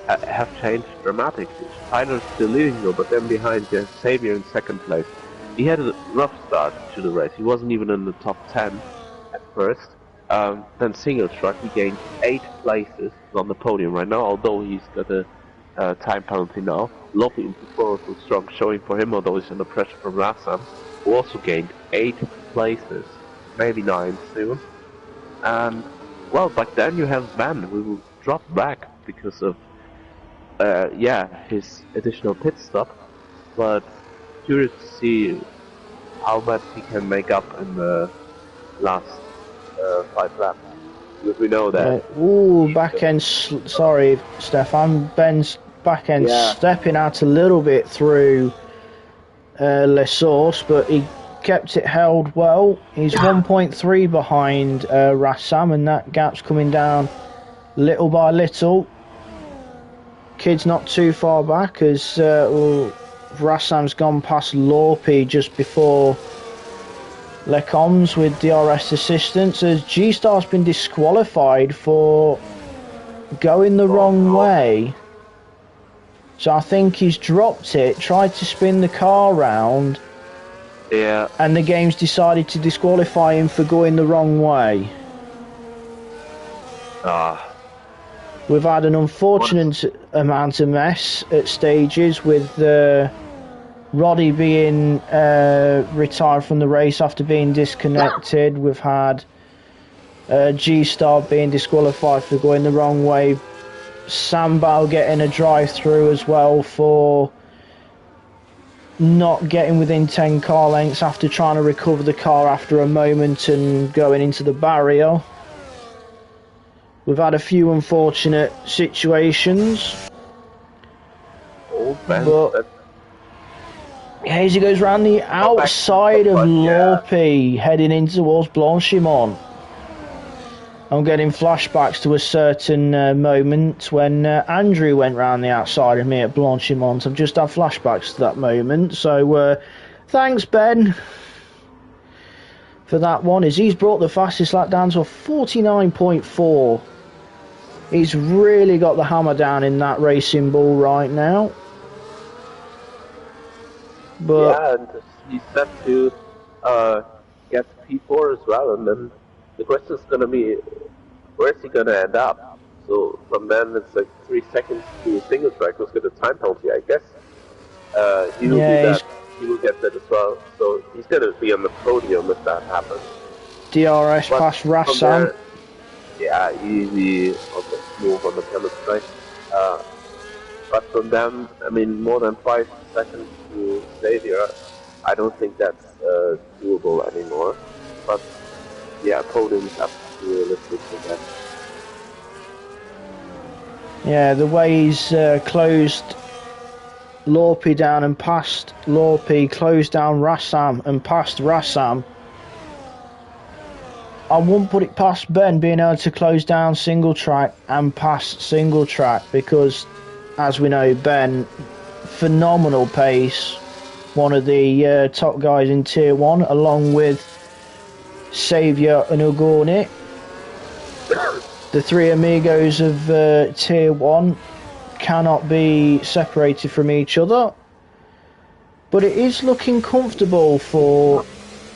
have changed dramatically. Tyler's still leading though, but then behind Xavier in second place. He had a rough start to the race. He wasn't even in the top 10 at first. Then single track, he gained 8 places on the podium right now, although he's got a time penalty now. Lopi in performance was strong showing for him, although he's under pressure from Rassam, who also gained 8 places, maybe 9 soon. And well, back then you have Ben, who will drop back because of his additional pit stop. But curious to see how much he can make up in the last 5 laps. Because we know that. Back end. Sorry, Stefan. Ben's back end stepping out a little bit through Les Sources, but he kept it held well. He's 1.3 behind Rassam, and that gap's coming down little by little. Kid's not too far back as Rassam's gone past Lopi just before Lecombs with DRS assistance, as G-Star's been disqualified for going the wrong way. So I think he's dropped it, tried to spin the car round, and the game's decided to disqualify him for going the wrong way. We've had an unfortunate amount of mess at stages with Roddy being retired from the race after being disconnected. We've had G-Star being disqualified for going the wrong way. Sambal getting a drive-through as well for not getting within 10 car lengths after trying to recover the car after a moment and going into the barrier. We've had a few unfortunate situations. Oh, Ben, But as he goes round the outside of Lorpy, heading in towards Blanchimont. I'm getting flashbacks to a certain moment when Andrew went round the outside of me at Blanchimont. I've just had flashbacks to that moment. So thanks, Ben, for that one. As he's brought the fastest lap down to a 49.4. He's really got the hammer down in that Racing Bull right now. But yeah, and he's set to get P4 as well, and then the question is going to be, where's he going to end up? So from then it's like 3 seconds to single track. Let's get a time penalty, I guess. He will do that. He will get that as well. So he's going to be on the podium if that happens. DRS past Rassam. Yeah, easy on the move on the penalty side. But from them, I mean, more than 5 seconds to stay there, I don't think that's doable anymore. But yeah, podium's up to realistic for that. Yeah, the way he's closed Lorpy down and passed Lorpy, closed down Rassam and passed Rassam. I wouldn't put it past Ben being able to close down single track and pass single track, because as we know, Ben, phenomenal pace, one of the top guys in Tier 1, along with Saviour and Ugorni. The three amigos of Tier 1 cannot be separated from each other, but it is looking comfortable for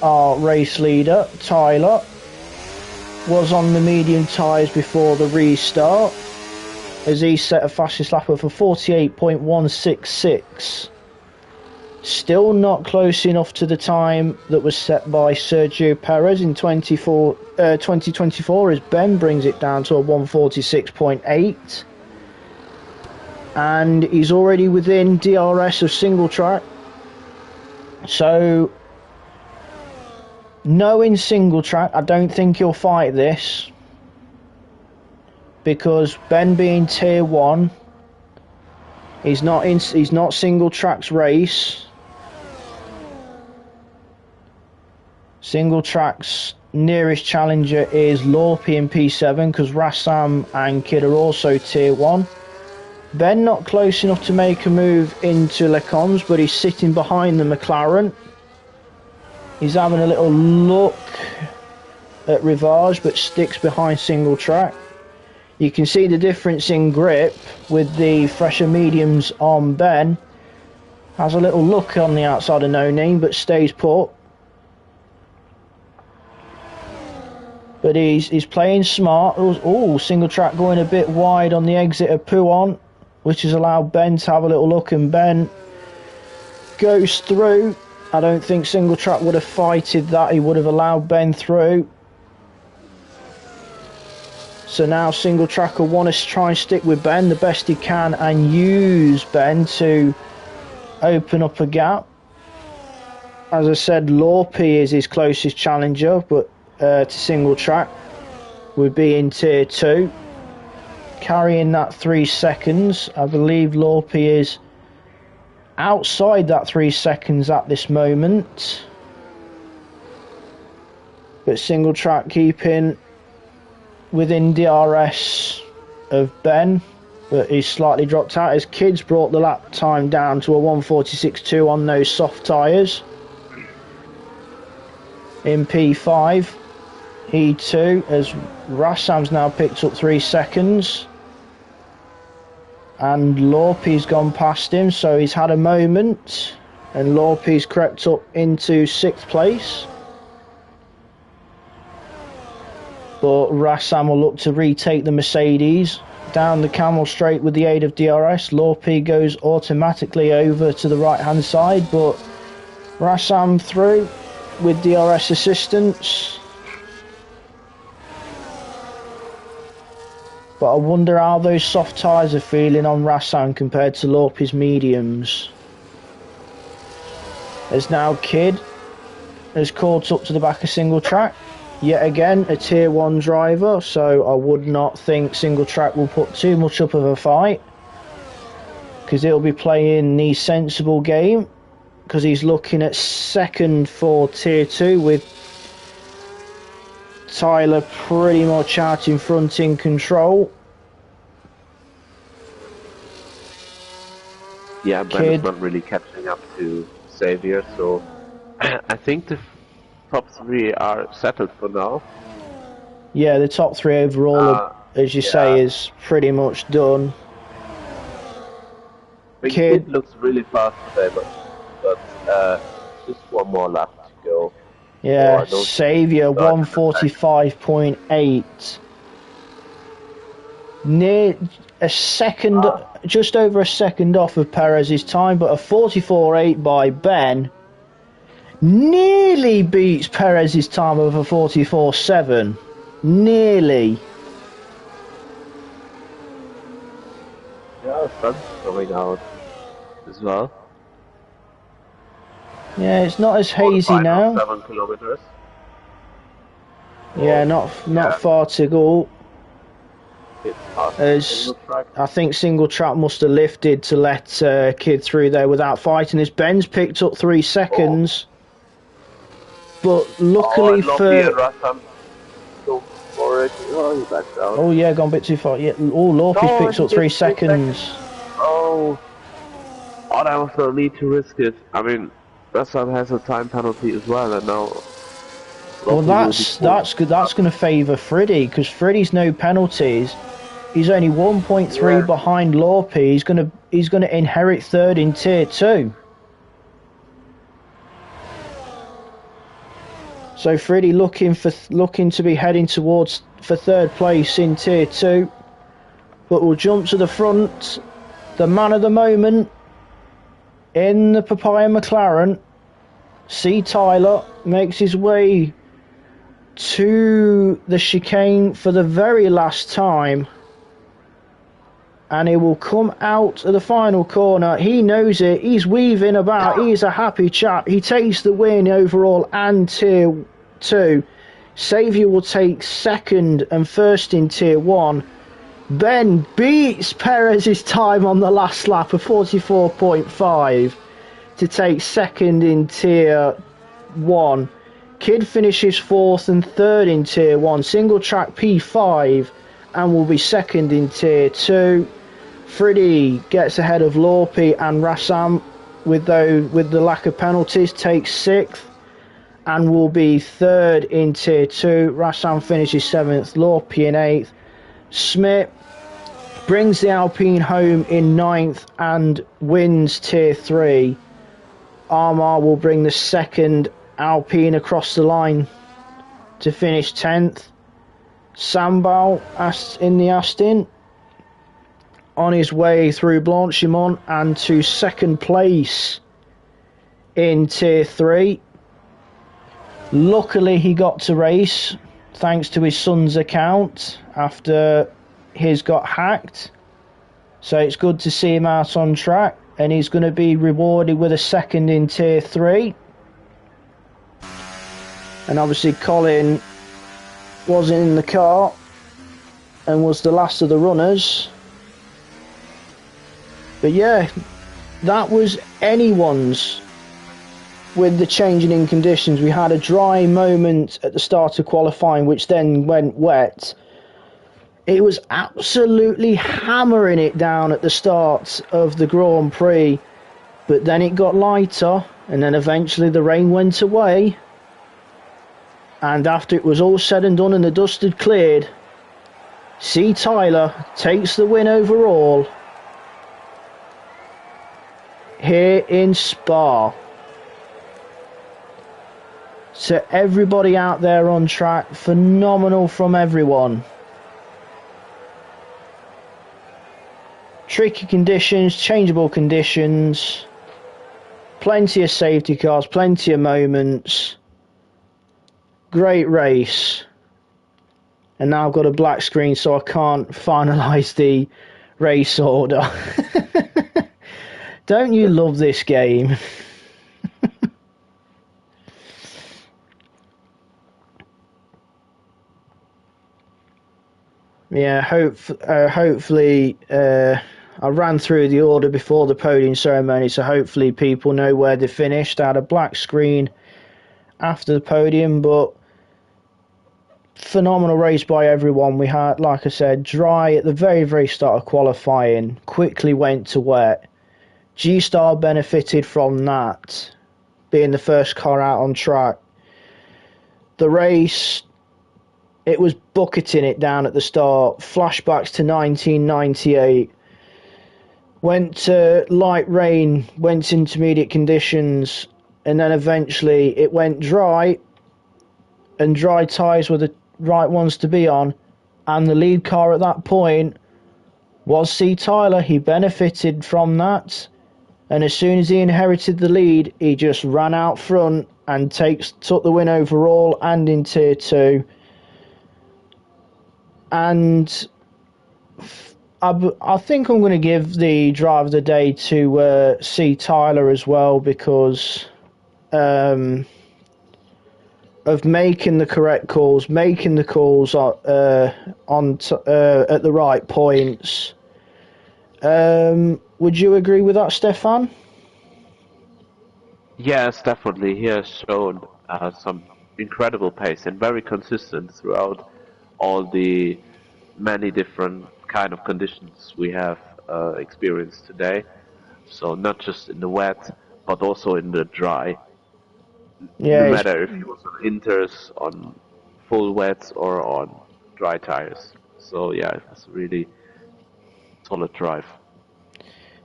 our race leader. Tyler was on the medium tyres before the restart, as he set a fastest lap of a 48.166. Still not close enough to the time that was set by Sergio Perez in 2024, as Ben brings it down to a 146.8. And he's already within DRS of single track. So, knowing single track, I don't think he'll fight this, because Ben being Tier 1, he's not single track's race. Single track's nearest challenger is Lorpy in P7, because Rassam and Kid are also Tier 1. Ben not close enough to make a move into Lecons, but he's sitting behind the McLaren. He's having a little look at Rivage, but sticks behind single track. You can see the difference in grip with the fresher mediums on Ben. Has a little look on the outside of No Name, but stays put. But he's playing smart. Oh, single track going a bit wide on the exit of Pouhon, which has allowed Ben to have a little look, and Ben goes through. I don't think single track would have fighted that. He would have allowed Ben through. So now single track will want to try and stick with Ben the best he can and use Ben to open up a gap. As I said, Lorpy is his closest challenger, but to single track would be in Tier 2. Carrying that 3 seconds. I believe Lorpy is outside that 3 seconds at this moment. But single track keeping within DRS of Ben, but he's slightly dropped out as Kids brought the lap time down to a 146.2 on those soft tyres. In P5, E2, as Rassam's now picked up 3 seconds. And Lorpy's gone past him, so he's had a moment. And Lorpy's crept up into 6th place. But Rassam will look to retake the Mercedes. Down the Camel Straight with the aid of DRS. Lorpy goes automatically over to the right hand side, but Rassam through with DRS assistance. But I wonder how those soft tyres are feeling on Rassam compared to Lorpy's mediums. As now Kid has caught up to the back of Single Track. Yet again, a Tier 1 driver, so I would not think Single Track will put too much up of a fight, because he'll be playing the sensible game, because he's looking at second for Tier 2 with Tyler pretty much out in front in control. Yeah, Ben is not really catching up to Xavier, so I think the top 3 are settled for now. Yeah, the top 3 overall, as you say, is pretty much done. Kid looks really fast today, but just one more lap to go. Yeah, Xavier 145.8. Near a second, just over a second off of Perez's time, but a 44.8 by Ben nearly beats Perez's time of a 44.7. Nearly. Yeah, sun's coming out as well. Yeah, it's not as hazy now. 7 kilometers. Yeah, not far to go. As I think Single Track must have lifted to let Kid through there without fighting. As Ben's picked up 3 seconds, but luckily Oh yeah, gone a bit too far. Yeah, Lorpy's picked up 3 seconds. That was no need to risk it. I mean, Rassam has a time penalty as well, and now. Well, that's good. That's going to favour Freddy, because Freddy's no penalties. He's only 1.3 behind Lorpy. He's gonna inherit third in Tier 2. So Freddy looking to be heading towards for third place in Tier 2, but we'll jump to the front. The man of the moment in the Papaya McLaren, C. Tyler, makes his way to the chicane for the very last time, and he will come out of the final corner. He knows it. He's weaving about. He's a happy chap. He takes the win overall and Tier 2. Xavier will take second and first in Tier 1. Ben beats Perez's time on the last lap of 44.5 to take second in Tier 1. Kid finishes fourth and third in Tier 1. Single Track P5 and will be second in Tier 2. Freddy gets ahead of Lorpy and Rassam with the lack of penalties, takes 6th and will be third in Tier 2. Rassam finishes 7th, Lorpy in 8th. Smith brings the Alpine home in 9th and wins Tier 3. Armar will bring the second Alpine across the line to finish 10th. Sambal in the Aston on his way through Blanchimont and to second place in Tier 3. Luckily he got to race thanks to his son's account after his got hacked, so it's good to see him out on track, and he's going to be rewarded with a second in Tier 3. And obviously Colin wasn't in the car and was the last of the runners. But yeah, that was anyone's with the changing in conditions. We had a dry moment at the start of qualifying, which then went wet. It was absolutely hammering it down at the start of the Grand Prix, but then it got lighter, and then eventually the rain went away. And after it was all said and done and the dust had cleared, C. Tyler takes the win overall here in Spa. So everybody out there on track, phenomenal from everyone. Tricky conditions, changeable conditions, plenty of safety cars, plenty of moments. Great race. And now I've got a black screen, so I can't finalise the race order. Don't you love this game? Yeah, hopefully, I ran through the order before the podium ceremony, so hopefully people know where they finished. I had a black screen after the podium, but phenomenal race by everyone. We had, like I said, dry at the very, very start of qualifying, quickly went to wet. G-Star benefited from that, being the first car out on track. The race, it was bucketing it down at the start. Flashbacks to 1998. Went to light rain, went intermediate conditions, and then eventually it went dry, and dry tyres were the right ones to be on. And the lead car at that point was C. Tyler. He benefited from that. And as soon as he inherited the lead, he just ran out front and took the win overall and in Tier 2. And I think I'm going to give the drive of the day to C. Tyler as well, because of making the correct calls, making the calls at the right points. Would you agree with that, Stefan? Yes, definitely. He has shown some incredible pace and very consistent throughout all the many different kind of conditions we have experienced today. So not just in the wet, but also in the dry. No Yeah, matter if it was on inters, on full wets, or on dry tires. So yeah, it was a really solid drive.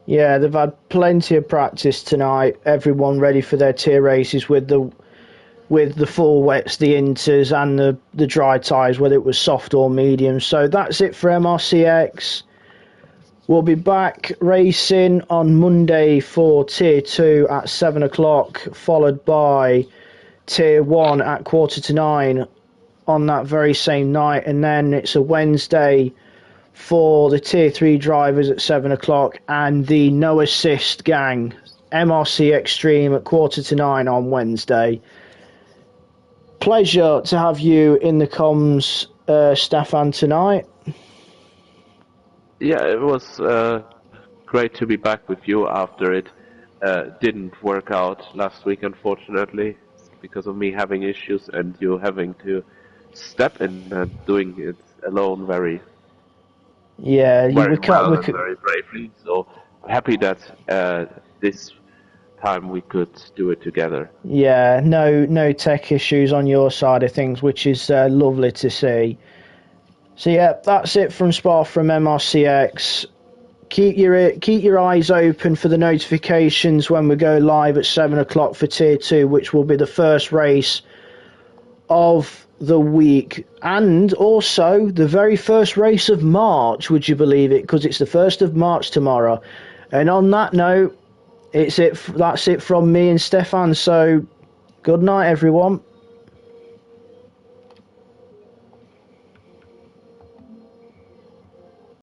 yeah, they've had plenty of practice tonight. Everyone ready for their tier races with the full wets, the inters, and the dry tyres, whether it was soft or medium. So that's it for MRC-X. We'll be back racing on Monday for Tier 2 at 7 o'clock, followed by Tier 1 at 8:45 on that very same night. And then it's a Wednesday for the Tier 3 drivers at 7 o'clock and the no assist gang, MRC Extreme at 8:45 on Wednesday. Pleasure to have you in the comms, Stefan, tonight. Yeah, it was great to be back with you after it didn't work out last week, unfortunately, because of me having issues and you having to step in and doing it alone very, Yeah, very well and very bravely. So happy that this time we could do it together. yeah, no tech issues on your side of things, which is lovely to see. So yeah, that's it from Spa from MRC-X. Keep your eyes open for the notifications when we go live at 7 o'clock for Tier 2, which will be the first race of the week, and also the very first race of March, would you believe it, because it's the 1st of March tomorrow. And on that note, that's it from me and Stefan, so good night everyone.